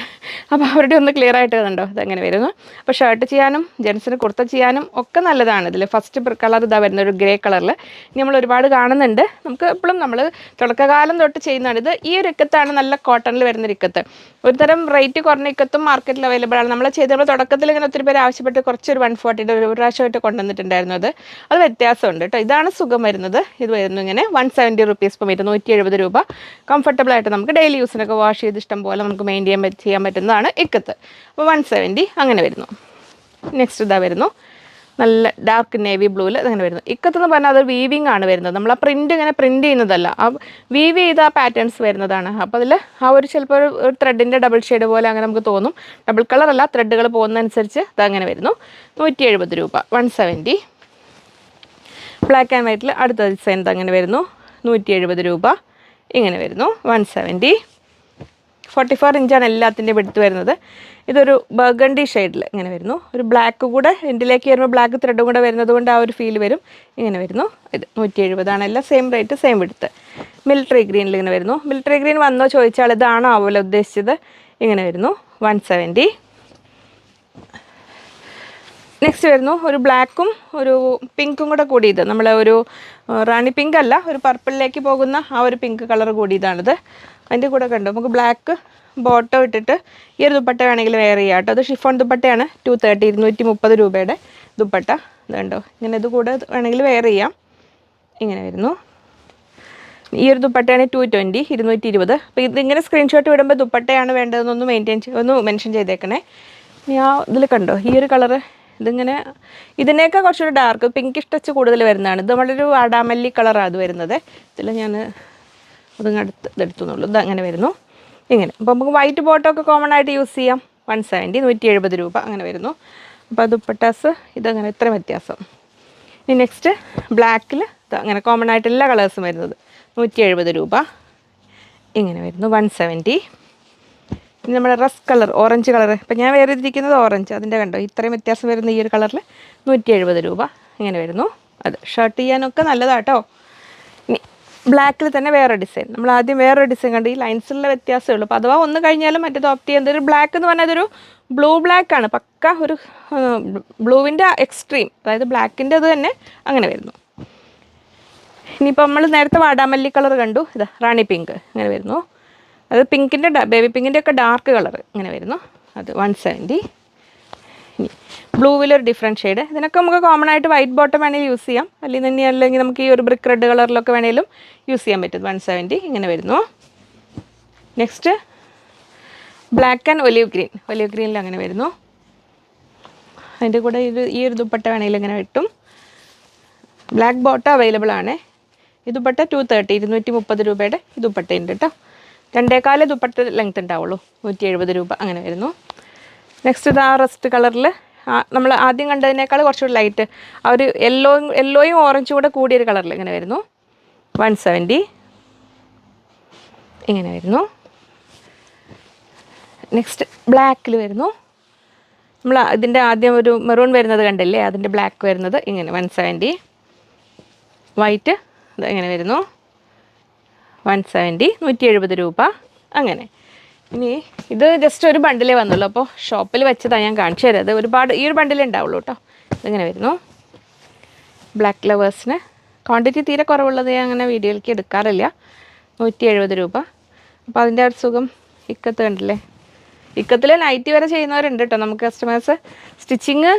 അപ്പോൾ അവരുടെ ഒന്ന് ക്ലിയർ ആയിട്ട് കണ്ടോ ഇതെങ്ങനെ വരുന്നു. അപ്പോൾ ഷർട്ട് ചെയ്യാനും ജെൻസിന് കുർത്ത ചെയ്യാനും ഒക്കെ നല്ലതാണ്. ഇതിൽ ഫസ്റ്റ് കളർ ഇതാ വരുന്നത് ഒരു ഗ്രേ കളറിൽ. ഇനി നമ്മൾ ഒരുപാട് കാണുന്നുണ്ട്. നമുക്ക് എപ്പോഴും നമ്മൾ തുടക്കകാലം തൊട്ട് ചെയ്യുന്നതാണ്. ഇത് ഈ ഒരു ഇക്കത്താണ് നല്ല കോട്ടണിൽ വരുന്നൊരു ഇക്കത്ത്. ഒരു തരം റേറ്റ് കുറഞ്ഞ ഇക്കത്തും മാർക്കറ്റിൽ അവൈലബിൾ ആണ്. നമ്മൾ ചെയ്ത് നമ്മൾ തുടക്കത്തിൽ ഇങ്ങനെ ഒത്തിരി പേര് ആവശ്യപ്പെട്ട് കുറച്ചൊരു 140 ഒരു പ്രാവശ്യമായിട്ട് കൊണ്ടുവന്നിട്ടുണ്ടായിരുന്നു. അത് വ്യത്യാസമുണ്ട് കേട്ടോ. ഇതാണ് സുഖം വരുന്നത്. ഇത് വരുന്നു ഇങ്ങനെ 170 rupees per മീറ്റർ. 170 രൂപ. കംഫർട്ടബിൾ ആയിട്ട് നമുക്ക് ഡെയിലി യൂസിനൊക്കെ വാഷ് ചെയ്ത് ഇഷ്ടം പോലെ നമുക്ക് മെയിൻറ്റെയിൻ ചെയ്യാൻ പറ്റുന്നതാണ് ഇക്കത്ത്. അപ്പോൾ 170 അങ്ങനെ വരുന്നു. നെക്സ്റ്റ് ഇതാ വരുന്നു നല്ല ഡാർക്ക് നേവി ബ്ലൂവിൽ അങ്ങനെ വരുന്നു. ഇക്കത്തെന്ന് പറഞ്ഞാൽ അത് വീവിങ് ആണ് വരുന്നത്. നമ്മൾ ആ പ്രിൻ്റ് ഇങ്ങനെ പ്രിൻ്റ് ചെയ്യുന്നതല്ല, ആ വീവ് ചെയ്ത ആ പാറ്റേൺസ് വരുന്നതാണ്. അപ്പോൾ അതിൽ ആ ഒരു ചിലപ്പോൾ ഒരു ത്രെഡിൻ്റെ ഡബിൾ ഷെയ്ഡ് പോലെ അങ്ങനെ നമുക്ക് തോന്നും. ഡബിൾ കളറല്ല, ത്രെഡുകൾ പോകുന്നതനുസരിച്ച് അതങ്ങനെ വരുന്നു. 170 രൂപ, 170. ബ്ലാക്ക് ആൻഡ് വൈറ്റിൽ അടുത്ത ഡിസൈൻ അങ്ങനെ വരുന്നു, 170 രൂപ. ഇങ്ങനെ വരുന്നു, 170. 44 ഇഞ്ചാണ് എല്ലാത്തിൻ്റെയും എടുത്ത് വരുന്നത്. ഇതൊരു ബർഗണ്ടി ഷെയ്ഡിൽ ഇങ്ങനെ വരുന്നു. ഒരു ബ്ലാക്ക് കൂടെ എൻഡിലേക്ക് വരുമ്പോൾ ബ്ലാക്ക് ത്രെഡും കൂടെ വരുന്നത് കൊണ്ട് ആ ഒരു ഫീൽ വരും. ഇങ്ങനെ വരുന്നു. ഇത് 170 ആണ്. എല്ലാം സെയിം റേറ്റ്, സെയിം എടുത്ത്. മിലിറ്ററി ഗ്രീനിൽ ഇങ്ങനെ വരുന്നു. മിലിറ്ററി ഗ്രീൻ വന്നോ ചോദിച്ചാൽ ഇതാണോ ആവുമല്ലോ ഉദ്ദേശിച്ചത്. ഇങ്ങനെ വരുന്നു, 170. നെക്സ്റ്റ് വരുന്നു ഒരു ബ്ലാക്കും ഒരു പിങ്കും കൂടെ കൂടിയത്. നമ്മൾ ഒരു റാണി പിങ്ക് അല്ല, ഒരു പർപ്പിളിലേക്ക് പോകുന്ന ആ ഒരു പിങ്ക് കളർ കൂടിയതാണിത്. അതിൻ്റെ കൂടെ കണ്ടു നമുക്ക് ബ്ലാക്ക് ബോട്ടം ഇട്ടിട്ട് ഈ ഒരു ദുപ്പട്ട വേണമെങ്കിൽ വെയർ ചെയ്യാം കേട്ടോ. അത് ഷിഫോൺ ദുപ്പട്ടയാണ്. 230, 230 രൂപയുടെ ദുപ്പട്ട. ഇത് കണ്ടോ, ഇങ്ങനെ ഇത് കൂടെ വേണമെങ്കിൽ വെയർ ചെയ്യാം. ഇങ്ങനെ വരുന്നു. ഈ ഒരു ദുപ്പട്ടയാണ് 220, 220. അപ്പോൾ ഇതിങ്ങനെ സ്ക്രീൻഷോട്ട് വിടുമ്പോൾ ദുപ്പട്ടയാണ് വേണ്ടതെന്നൊന്ന് ഒന്ന് മെൻഷൻ ചെയ്തേക്കണേ. ഇനി ആ ഇതിൽ കണ്ടോ ഈ ഒരു കളറ്, ഇതിങ്ങനെ ഇതിനേക്കാൾ കുറച്ചൊരു ഡാർക്ക് പിങ്കിഷ് ടച്ച് കൂടുതൽ വരുന്നതാണ്. ഇത് വളരെ ഒരു അടാമല്ലി കളറാണ് അത് വരുന്നത്. ഇതിൽ ഞാൻ അതിങ്ങ് ഇതെടുത്തുന്നുള്ളൂ. ഇത് അങ്ങനെ വരുന്നു. ഇങ്ങനെ അപ്പോൾ നമുക്ക് വൈറ്റ് ബോട്ടമൊക്കെ കോമൺ ആയിട്ട് യൂസ് ചെയ്യാം. 170, 170 രൂപ അങ്ങനെ വരുന്നു. അപ്പോൾ ദുപ്പട്ടാസ് ഇതങ്ങനെ ഇത്ര വ്യത്യാസം. ഇനി നെക്സ്റ്റ് ബ്ലാക്കിൽ അങ്ങനെ കോമൺ ആയിട്ട് എല്ലാ കളേഴ്സും വരുന്നത് 170 രൂപ ഇങ്ങനെ വരുന്നു, 170. ഇനി നമ്മുടെ റസ് കളർ, ഓറഞ്ച് കളർ, ഇപ്പം ഞാൻ വേറെ ഇരിക്കുന്നത് ഓറഞ്ച്, അതിൻ്റെ കണ്ടോ ഇത്രയും വ്യത്യാസം വരുന്ന ഈ ഒരു കളറിൽ 170 രൂപ ഇങ്ങനെ വരുന്നു. അത് ഷർട്ട് ചെയ്യാനൊക്കെ നല്ലതാട്ടോ. ഇനി ബ്ലാക്കിൽ തന്നെ വേറെ ഡിസൈൻ, നമ്മൾ ആദ്യം വേറൊരു ഡിസൈൻ കണ്ട് ഈ ലൈൻസിലുള്ള വ്യത്യാസമേ ഉള്ളൂ. അപ്പോൾ അഥവാ ഒന്ന് കഴിഞ്ഞാലും മറ്റേത് ഓപ്റ്റ് ചെയ്യുന്നത്. ഒരു ബ്ലാക്ക് എന്ന് പറഞ്ഞാൽ അതൊരു ബ്ലൂ ബ്ലാക്കാണ്, പക്ക ഒരു ബ്ലൂവിൻ്റെ എക്സ്ട്രീം, അതായത് ബ്ലാക്കിൻ്റെ അത് തന്നെ അങ്ങനെ വരുന്നു. ഇനിയിപ്പോൾ നമ്മൾ നേരത്തെ വാടാമല്ലി കളർ കണ്ടു, ഇതാ റാണി പിങ്ക് ഇങ്ങനെ വരുന്നു. അത് പിങ്കിൻ്റെ ബേബി പിങ്കിൻ്റെ ഒക്കെ ഡാർക്ക് കളർ ഇങ്ങനെ വരുന്നു. അത് 170. ഇനി ബ്ലൂവിലൊരു ഡിഫറെൻറ്റ് ഷെയ്ഡ്. ഇതിനൊക്കെ നമുക്ക് കോമൺ ആയിട്ട് വൈറ്റ് ബോട്ടം വേണമെങ്കിൽ യൂസ് ചെയ്യാം, അല്ലെങ്കിൽ നമുക്ക് ഈ ഒരു ബ്രിക്ക് റെഡ് കളറിലൊക്കെ വേണമെങ്കിലും യൂസ് ചെയ്യാൻ പറ്റും. 170 ഇങ്ങനെ വരുന്നു. നെക്സ്റ്റ് ബ്ലാക്ക് ആൻഡ് ഒലിവ് ഗ്രീനിൽ അങ്ങനെ വരുന്നു. അതിൻ്റെ കൂടെ ഈ ഒരു ദുപ്പട്ട വേണമെങ്കിൽ ഇങ്ങനെ കിട്ടും. ബ്ലാക്ക് ബോട്ടം അവൈലബിൾ ആണ്. ഈ ദുപ്പട്ട 230, 230 രൂപയുടെ ഈ ദുപ്പട്ടയുണ്ട് കേട്ടോ. 2.25 ദുപ്പട്ട ലെങ്ത് ഉണ്ടാവുള്ളൂ. 170 രൂപ അങ്ങനെ വരുന്നു. നെക്സ്റ്റ് ഇത് ആ റസ്റ്റ് കളറിൽ നമ്മൾ ആദ്യം കണ്ടതിനേക്കാൾ കുറച്ചുകൂടി ലൈറ്റ്, ആ ഒരു യെല്ലോയും ഓറഞ്ചും കൂടെ കൂടിയൊരു കളറിൽ ഇങ്ങനെ വരുന്നു. 170 ഇങ്ങനെ വരുന്നു. നെക്സ്റ്റ് ബ്ലാക്കിൽ വരുന്നു. നമ്മൾ ഇതിൻ്റെ ആദ്യം ഒരു മെറൂൺ വരുന്നത് കണ്ടില്ലേ, അതിൻ്റെ ബ്ലാക്ക് വരുന്നത് ഇങ്ങനെ 170. വൈറ്റ് ഇങ്ങനെ വരുന്നു, 170, 170 രൂപ അങ്ങനെ. ഇനി ഇത് ജസ്റ്റ് ഒരു ബണ്ടിലേ വന്നുള്ളൂ, അപ്പോൾ ഷോപ്പിൽ വെച്ചതാണ് ഞാൻ കാണിച്ചു തരാം. അത് ഒരുപാട് ഈ ഒരു ബണ്ടിലേ ഉണ്ടാവുള്ളൂ കേട്ടോ. ഇതിങ്ങനെ വരുന്നു. ബ്ലാക്ക് ലവേഴ്സിന് ക്വാണ്ടിറ്റി തീരെ കുറവുള്ളത് ഞാൻ അങ്ങനെ വീഡിയോയിലേക്ക് എടുക്കാറില്ല. 170 രൂപ. അപ്പോൾ അതിൻ്റെ ഒരു സുഖം ഇക്കത്ത് കണ്ടില്ലേ. ഇക്കത്തിൽ നൈറ്റി വരെ ചെയ്യുന്നവരുണ്ട് കേട്ടോ നമുക്ക് കസ്റ്റമേഴ്സ്. സ്റ്റിച്ചിങ്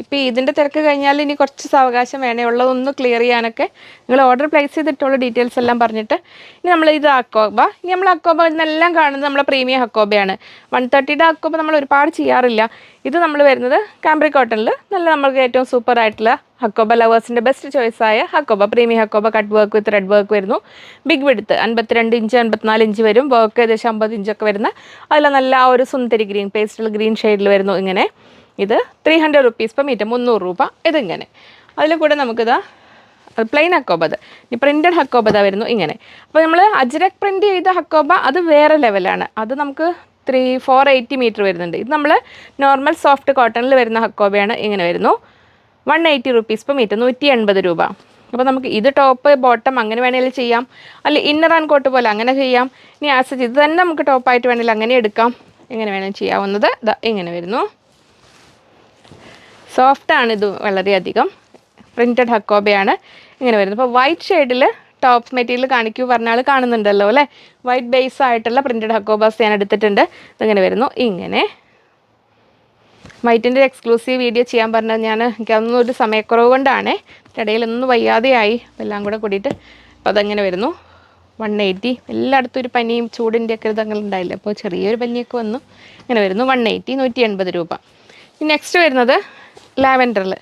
ഇപ്പോൾ ഇതിൻ്റെ തിരക്ക് കഴിഞ്ഞാൽ ഇനി കുറച്ച് സാവകാശം വേണേ ഉള്ളതൊന്ന് ക്ലിയർ ചെയ്യാനൊക്കെ നിങ്ങൾ ഓർഡർ പ്ലേസ് ചെയ്തിട്ടുള്ള ഡീറ്റെയിൽസ് എല്ലാം പറഞ്ഞിട്ട്. ഇനി നമ്മൾ ഇത് അക്കോബ. ഇനി നമ്മൾ അക്കോബ ഇന്നെല്ലാം കാണുന്നത് നമ്മളെ പ്രീമിയം ഹക്കോബയാണ്. 130യുടെ അക്കോബ നമ്മൾ ഒരുപാട് ചെയ്യാറില്ല. ഇത് നമ്മൾ വരുന്നത് കാംബ്രി കോട്ടണിൽ നല്ല നമ്മൾക്ക് ഏറ്റവും സൂപ്പർ ആയിട്ടുള്ള ഹക്കോബ ലവേഴ്സിൻ്റെ ബെസ്റ്റ് ചോയ്സായ hakoba, premium hakoba cut work with red work വരുന്നു. ബിഗ് വിഡ്ത്ത് 52 ഇഞ്ച് 54 ഇഞ്ച് വരും. വർക്ക് ഏകദേശം 50 ഇഞ്ചൊക്കെ വരുന്ന അതിൽ നല്ല ആ ഒരു സുന്ദരി ഗ്രീൻ പേസ്റ്റൽ ഗ്രീൻ ഷെയ്ഡിൽ വരുന്നു. ഇങ്ങനെ ഇത് 300 റുപ്പീസ് പെർ മീറ്റർ, 300 രൂപ. ഇതിങ്ങനെ അതിൽ കൂടെ നമുക്കിതാ പ്ലെയിൻ ഹക്കോബത്, ഇനി പ്രിൻറ്റഡ് ഹക്കോബത വരുന്നു ഇങ്ങനെ. അപ്പോൾ നമ്മൾ അജ്രക് പ്രിൻറ്റ് ചെയ്ത ഹക്കോബ അത് വേറെ ലെവലാണ്. അത് നമുക്ക് 480 മീറ്റർ വരുന്നുണ്ട്. ഇത് നമ്മൾ നോർമൽ സോഫ്റ്റ് കോട്ടണിൽ വരുന്ന ഹക്കോബയാണ്. ഇങ്ങനെ വരുന്നു. 180 റുപ്പീസ് പെർ മീറ്റർ, 180 രൂപ. അപ്പോൾ നമുക്ക് ഇത് ടോപ്പ് ബോട്ടം അങ്ങനെ വേണമെങ്കിൽ ചെയ്യാം, അല്ല ഇന്നർ ആൻഡ് കോട്ട് പോലെ അങ്ങനെ ചെയ്യാം. ഇനി ആസ് ഇത് തന്നെ നമുക്ക് ടോപ്പായിട്ട് വേണമെങ്കിൽ അങ്ങനെ എടുക്കാം. എങ്ങനെ വേണമെങ്കിൽ ചെയ്യാവുന്നത്. ഇതാ ഇങ്ങനെ വരുന്നു. സോഫ്റ്റാണ് ഇത് വളരെയധികം. പ്രിൻറ്റഡ് ഹക്കോബയാണ് ഇങ്ങനെ വരുന്നത്. അപ്പോൾ വൈറ്റ് ഷെയ്ഡിൽ ടോപ്പ് മെറ്റീരിയൽ കാണിക്കൂ പറഞ്ഞാൽ കാണുന്നുണ്ടല്ലോ അല്ലേ. വൈറ്റ് ബേസ് ആയിട്ടുള്ള പ്രിൻറ്റഡ് ഹക്കോബാസ് ഞാൻ എടുത്തിട്ടുണ്ട്. ഇതിങ്ങനെ വരുന്നു. ഇങ്ങനെ വൈറ്റിൻ്റെ എക്സ്ക്ലൂസീവ് വീഡിയോ ചെയ്യാൻ പറഞ്ഞത് എനിക്കതൊന്നും ഒരു സമയക്കുറവ് കൊണ്ടാണ്. ഇടയിലൊന്നും വയ്യാതെയായി, എല്ലാം കൂടെ കൂടിയിട്ട്. അപ്പോൾ അതങ്ങനെ വരുന്നു. 180. എല്ലായിടത്തും ഒരു പനിയും ചൂടിൻ്റെ ഒക്കെ ഇതങ്ങനെ ഉണ്ടായില്ല, അപ്പോൾ ചെറിയൊരു പനിയൊക്കെ വന്നു. ഇങ്ങനെ വരുന്നു. 180, 180 രൂപ. നെക്സ്റ്റ് വരുന്നത് ലാവൻഡറിൽ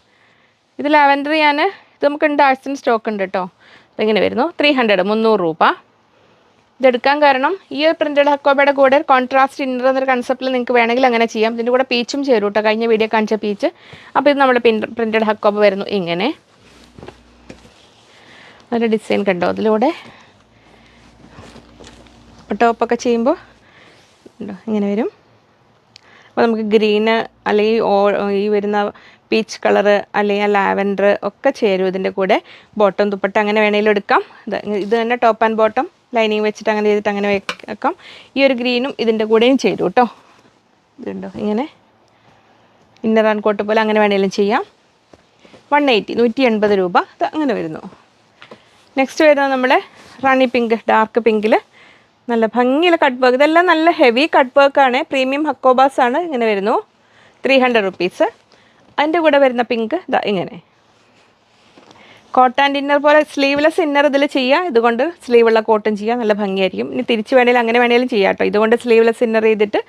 ഇത് ലാവൻഡർ ഇത് നമുക്കുണ്ട്, ആഴ്സിന് സ്റ്റോക്ക് ഉണ്ട് കേട്ടോ. ഇങ്ങനെ വരുന്നു 300 300 രൂപ. ഇതെടുക്കാൻ കാരണം ഈ ഒരു പ്രിൻറ്റഡ് ഹക്കോബയുടെ കൂടെ കോൺട്രാസ്റ്റ് ഇന്നർ എന്നൊരു കൺസെപ്റ്റിൽ നിങ്ങൾക്ക് വേണമെങ്കിൽ അങ്ങനെ ചെയ്യാം. ഇതിൻ്റെ കൂടെ പീച്ചും ചേരും കേട്ടോ, കഴിഞ്ഞ വീഡിയോ കാണിച്ച പീച്ച്. അപ്പോൾ ഇത് നമ്മുടെ പ്രിൻറ്റഡ് ഹക്കോബ വരുന്നു ഇങ്ങനെ. ഒരു ഡിസൈൻ കണ്ടോ, അതിലൂടെ ടോപ്പൊക്കെ ചെയ്യുമ്പോൾ ഉണ്ടോ ഇങ്ങനെ വരും. അപ്പോൾ നമുക്ക് ഗ്രീന് അല്ലെങ്കിൽ ഈ വരുന്ന പീച്ച് കളറ് അല്ലെങ്കിൽ ലാവൻഡർ ഒക്കെ ചേരും ഇതിൻ്റെ കൂടെ. ബോട്ടം ദുപ്പട്ട അങ്ങനെ വേണമെങ്കിലും എടുക്കാം. ഇത് തന്നെ ടോപ്പ് ആൻഡ് ബോട്ടം ലൈനിങ് വെച്ചിട്ട് അങ്ങനെ ചെയ്തിട്ട് അങ്ങനെ വെക്കാം. ഈ ഒരു ഗ്രീനും ഇതിൻ്റെ കൂടെയും ചേരും കേട്ടോ. ഇതുണ്ടോ ഇങ്ങനെ ഇന്നർ ആൻഡ് കോട്ട് പോലെ അങ്ങനെ വേണമെങ്കിലും ചെയ്യാം. 180 180 രൂപ. ഇത് അങ്ങനെ വരുന്നു. നെക്സ്റ്റ് വരുന്നത് നമ്മുടെ റാണി പിങ്ക്, ഡാർക്ക് പിങ്കിൽ നല്ല ഭംഗിയുള്ള കട്ട് വർക്ക്. ഇതെല്ലാം നല്ല ഹെവി കട്ട് വർക്കാണ്, പ്രീമിയം ഹക്കോബാസ് ആണ്. ഇങ്ങനെ വരുന്നു 300 റുപ്പീസ്. അതിൻ്റെ കൂടെ വരുന്ന പിങ്ക് ഇതാ ഇങ്ങനെ കോട്ട് ആൻഡ് ഇന്നർ പോലെ സ്ലീവ്ലെസ് ഇന്നർ ഇതിൽ ചെയ്യാം. ഇതുകൊണ്ട് സ്ലീവുള്ള കോട്ടും ചെയ്യാം, നല്ല ഭംഗിയായിരിക്കും. ഇനി തിരിച്ച് വേണമെങ്കിലും അങ്ങനെ വേണമെങ്കിലും ചെയ്യാം കേട്ടോ. ഇതുകൊണ്ട് സ്ലീവ്ലെസ് ഇന്നർ ചെയ്തിട്ട്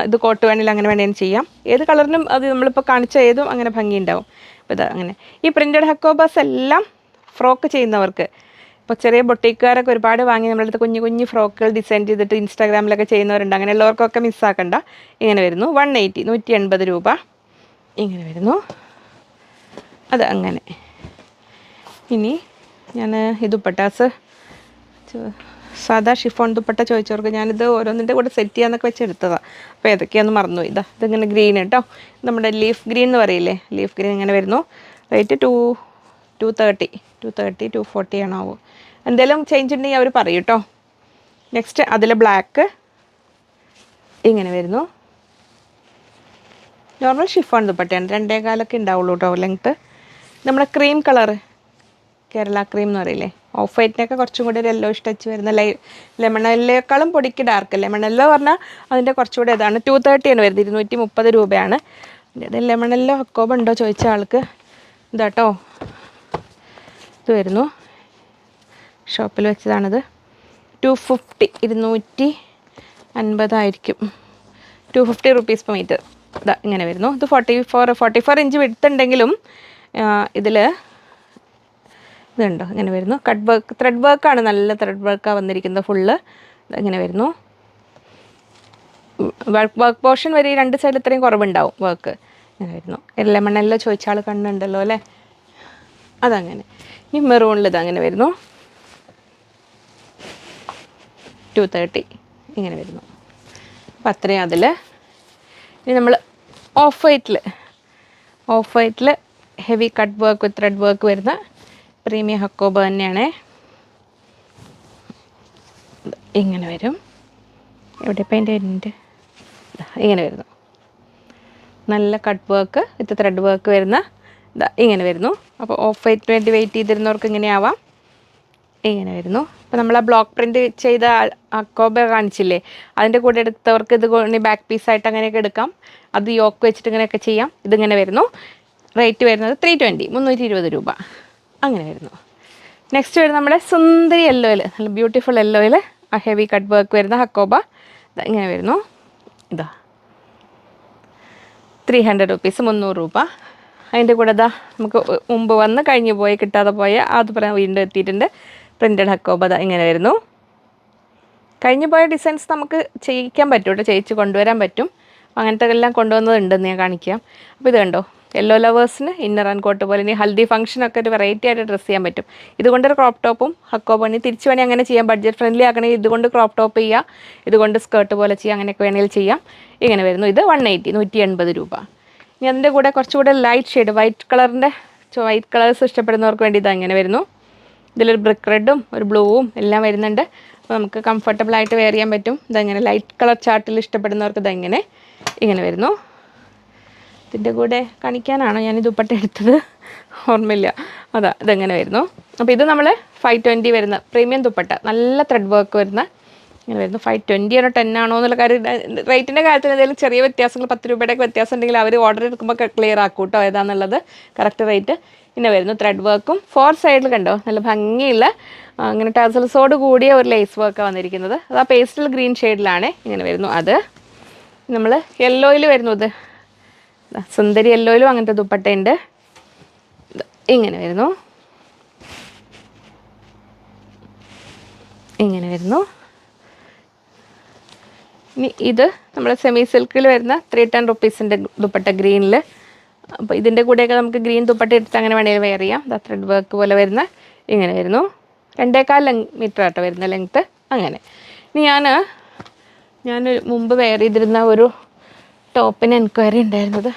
ഇത് കോട്ട് വേണമെങ്കിലും അങ്ങനെ വേണമെങ്കിലും ചെയ്യാം. ഏത് കളറിനും അത് നമ്മളിപ്പോൾ കാണിച്ച ഏതും അങ്ങനെ ഭംഗി ഉണ്ടാവും. അപ്പോൾ ഇതാ അങ്ങനെ ഈ പ്രിൻറ്റഡ് ഹക്കോബാസ് എല്ലാം ഫ്രോക്ക് ചെയ്യുന്നവർക്ക്, ഇപ്പോൾ ചെറിയ ബൊട്ടീക്കുകാരൊക്കെ ഒരുപാട് വാങ്ങി നമ്മളടുത്ത് കുഞ്ഞു കുഞ്ഞു ഫ്രോക്കുകൾ ഡിസൈൻ ചെയ്തിട്ട് ഇൻസ്റ്റാഗ്രാമിലൊക്കെ ചെയ്യുന്നവരുണ്ട്. അങ്ങനെയുള്ളവർക്കൊക്കെ മിസ്സാക്കണ്ട. ഇങ്ങനെ വരുന്നു 180 180 രൂപ. ഇങ്ങനെ വരുന്നു അത് അങ്ങനെ. ഇനി ഞാൻ ഈ ദുപ്പട്ടാസ് സാധാ ഷിഫോൺ ദുപ്പട്ട ചോദിച്ചവർക്ക് ഞാനിത് ഓരോന്നിൻ്റെ കൂടെ സെറ്റ് ചെയ്യാന്നൊക്കെ വെച്ചെടുത്തതാണ്. അപ്പോൾ ഏതൊക്കെയാന്ന് മറന്നുപോയി. ഇതിങ്ങനെ ഗ്രീൻ കേട്ടോ, നമ്മുടെ ലീഫ് ഗ്രീൻ എന്ന് പറയില്ലേ, ലീഫ് ഗ്രീൻ ഇങ്ങനെ വരുന്നു. റേറ്റ് 230 240 ആണാവോ. എന്തെങ്കിലും ചേഞ്ച് ഉണ്ടെങ്കിൽ അവർ പറയും കേട്ടോ. നെക്സ്റ്റ് അതിൽ ബ്ലാക്ക് ഇങ്ങനെ വരുന്നു. നോർമൽ ഷിഫോൺ ദുപ്പട്ടയാണ്, 2.25 ഉണ്ടാവുള്ളൂ കേട്ടോ ലെങ്ത്ത്. നമ്മുടെ ക്രീം കളറ്, കേരള ക്രീം എന്ന് പറയില്ലേ, ഓഫ് വൈറ്റിനൊക്കെ കുറച്ചും കൂടി ഒരു യെല്ലോയിഷ് ടച്ച് വരുന്ന ലെമൺ യെല്ലോയേക്കാളും പൊടിക്ക് ഡാർക്ക്. ലെമൺ യെല്ലോ പറഞ്ഞാൽ അതിൻ്റെ കുറച്ചുകൂടി ഇതാണ്. 230 ആണ് വരുന്നത്, 230 രൂപയാണ്. ഇത് ലെമൺ യെല്ലോ ഹക്കോബ ഉണ്ടോ ചോദിച്ച ആൾക്ക് ഇതാട്ടോ ഇത് വരുന്നു. ഷോപ്പിൽ വെച്ചതാണിത്. 250 250 ആയിരിക്കും, 250 റുപ്പീസ് പെർ മീറ്റർ. ഇതാ ഇങ്ങനെ വരുന്നു. ഇത് 44 ഇഞ്ച് വിടുത്തുണ്ടെങ്കിലും ഇതിൽ ഇതുണ്ടോ ഇങ്ങനെ വരുന്നു. കട്ട് വർക്ക്, ത്രെഡ് വർക്കാണ്, നല്ല ത്രെഡ് വർക്കാണ് വന്നിരിക്കുന്നത് ഫുള്ള്. ഇങ്ങനെ വരുന്നു. വർക്ക് പോർഷൻ വരെ ഈ രണ്ട് സൈഡിൽ ഇത്രയും കുറവുണ്ടാവും വർക്ക്. ഇങ്ങനെ വരുന്നു. ലെമണെല്ലാം ചോദിച്ച ആൾ കണ്ണുണ്ടല്ലോ അല്ലേ, അതങ്ങനെ. ഇനി മെറൂണിൽ ഇതങ്ങനെ വരുന്നു 230 ഇങ്ങനെ വരുന്നു. അപ്പം അത്രയും അതിൽ. ഇനി നമ്മൾ ഓഫ് വൈറ്റിൽ heavy cut work with thread work വരുന്ന പ്രീമിയം ഹക്കോബ തന്നെയാണ്. ഇങ്ങനെ വരും. എവിടെ ഇപ്പം അതിൻ്റെ എൻ്റെ ഇങ്ങനെ വരുന്നു. നല്ല cut work with thread work വരുന്ന ഇങ്ങനെ വരുന്നു. അപ്പോൾ ഓഫ് വൈറ്റിന് വേണ്ടി വെയിറ്റ് ചെയ്തിരുന്നവർക്ക് ഇങ്ങനെ ആവാം. ഇങ്ങനെ വരുന്നു. അപ്പോൾ നമ്മൾ ആ ബ്ലോക്ക് പ്രിൻറ്റ് ചെയ്ത ഹക്കോബ കാണിച്ചില്ലേ, അതിൻ്റെ കൂടെ എടുത്തവർക്ക് ഇത് ബാക്ക് പീസായിട്ട് അങ്ങനെയൊക്കെ എടുക്കാം. അത് യോക്ക് വെച്ചിട്ട് ഇങ്ങനെയൊക്കെ ചെയ്യാം. ഇതിങ്ങനെ വരുന്നു. റേറ്റ് വരുന്നത് 320 320 രൂപ അങ്ങനെ വരുന്നു. നെക്സ്റ്റ് വരുന്നത് നമ്മുടെ സുന്ദരി യെല്ലോയിൽ, നല്ല ബ്യൂട്ടിഫുൾ യെല്ലോയിൽ ആ ഹെവി കട്ട് വർക്ക് വരുന്ന ഹക്കോബ ഇങ്ങനെ വരുന്നു. ഇതാ 300 റുപ്പീസ് 300 രൂപ. അതിൻ്റെ കൂടെ നമുക്ക് മുമ്പ് വന്ന് കഴിഞ്ഞ് പോയി കിട്ടാതെ പോയ അതുപോലെ വീണ്ടും എത്തിയിട്ടുണ്ട് പ്രിൻറ്റഡ് ഹക്കോബ ഇങ്ങനെ വരുന്നു. കഴിഞ്ഞ് പോയ ഡിസൈൻസ് നമുക്ക് ചെയ്യിക്കാൻ പറ്റും കേട്ടോ, ചെയ്യിച്ച് കൊണ്ടുവരാൻ പറ്റും. അങ്ങനത്തെ എല്ലാം കൊണ്ടുവന്നതുണ്ടെന്ന് ഞാൻ കാണിക്കാം. അപ്പോൾ ഇത് കണ്ടോ, യെല്ലോ ലവേഴ്സിന് ഇന്നർ ആൻഡ് കോട്ട് പോലെ ഇനി ഹൽദി ഫംഗ്ഷനൊക്കെ ഒരു വെറൈറ്റി ആയിട്ട് ഡ്രസ്സ് ചെയ്യാൻ പറ്റും. ഇതുകൊണ്ടൊരു ക്രോപ്പ് ടോപ്പും ഹക്കോബ ഇനി തിരിച്ച് വേണമെങ്കിൽ അങ്ങനെ ചെയ്യാം. ബഡ്ജറ്റ് ഫ്രണ്ട്ലി ആക്കണമെങ്കിൽ ഇതുകൊണ്ട് ക്രോപ്പ് ടോപ്പ് ചെയ്യുക, ഇതുകൊണ്ട് സ്കേർട്ട് പോലെ ചെയ്യുക, അങ്ങനെയൊക്കെ വേണമെങ്കിൽ ചെയ്യാം. ഇങ്ങനെ വരുന്നു. ഇത് 180 180 രൂപ. ഇനി അതിൻ്റെ കൂടെ കുറച്ചുകൂടെ ലൈറ്റ് ഷെയ്ഡ് വൈറ്റ് കളേഴ്സ് ഇഷ്ടപ്പെടുന്നവർക്ക് വേണ്ടി ഇത് അങ്ങനെ വരുന്നു. ഇതിലൊരു ബ്രിക്ക് റെഡും ഒരു ബ്ലൂവും എല്ലാം വരുന്നുണ്ട്. അപ്പോൾ നമുക്ക് കംഫർട്ടബിളായിട്ട് വെയർ ചെയ്യാൻ പറ്റും. ഇതങ്ങനെ ലൈറ്റ് കളർ ചാർട്ടിൽ ഇഷ്ടപ്പെടുന്നവർക്ക് ഇതെങ്ങനെ ഇങ്ങനെ വരുന്നു. ഇതിൻ്റെ കൂടെ കാണിക്കാനാണോ ഞാൻ ദുപ്പട്ട എടുത്തത്, ഓർമ്മയില്ല. ഇതെങ്ങനെ വരുന്നു. അപ്പോൾ ഇത് നമ്മൾ 520 വരുന്ന പ്രീമിയം ദുപ്പട്ട, നല്ല ത്രെഡ് വർക്ക് വരുന്ന ഇങ്ങനെ വരുന്നു. 520 ആണോ 10 ആണോ എന്നുള്ള കാര്യം, റേറ്റിൻ്റെ കാര്യത്തിൽ എന്തെങ്കിലും ചെറിയ വ്യത്യാസങ്ങൾ 10 രൂപയുടെ വ്യത്യാസം ഉണ്ടെങ്കിൽ അവർ ഓർഡർ എടുക്കുമ്പോൾ ക്ലിയർ ആക്കും കേട്ടോ ഏതാണെന്നുള്ളത് കറക്റ്റ് റേറ്റ്. ഇങ്ങനെ വരുന്നു. ത്രെഡ് വർക്കും 4 സൈഡിൽ കണ്ടോ നല്ല ഭംഗിയുള്ള അങ്ങനെ ടാസൽസോട് കൂടിയ ഒരു ലേസ് വർക്കാണ് വന്നിരിക്കുന്നത്. അത് ആ പേസ്റ്റൽ ഗ്രീൻ ഷെയ്ഡിലാണ് ഇങ്ങനെ വരുന്നു. അത് നമ്മൾ യെല്ലോയിൽ വരുന്നത് സുന്ദരി യെല്ലോയിലും അങ്ങനത്തെ ദുപ്പട്ടയുണ്ട്. ഇങ്ങനെ വരുന്നു. ഇനി ഇത് നമ്മൾ സെമി സിൽക്കിൽ വരുന്ന 310 റുപ്പീസിൻ്റെ ദുപ്പട്ട ഗ്രീനിൽ. അപ്പോൾ ഇതിൻ്റെ കൂടെയൊക്കെ നമുക്ക് ഗ്രീൻ ദുപ്പട്ട എടുത്ത് അങ്ങനെ വേണമെങ്കിൽ വെയർ ചെയ്യാം. ത്രെഡ് വർക്ക് പോലെ വരുന്ന ഇങ്ങനെ വരുന്നു. 2.25 മീറ്റർ ആട്ടോ വരുന്ന ലെങ്ത്ത്. അങ്ങനെ ഇനി ഞാൻ മുമ്പ് വെയർ ചെയ്തിരുന്ന ഒരു ടോപ്പിന് എൻക്വയറി ഉണ്ടായിരുന്നത്.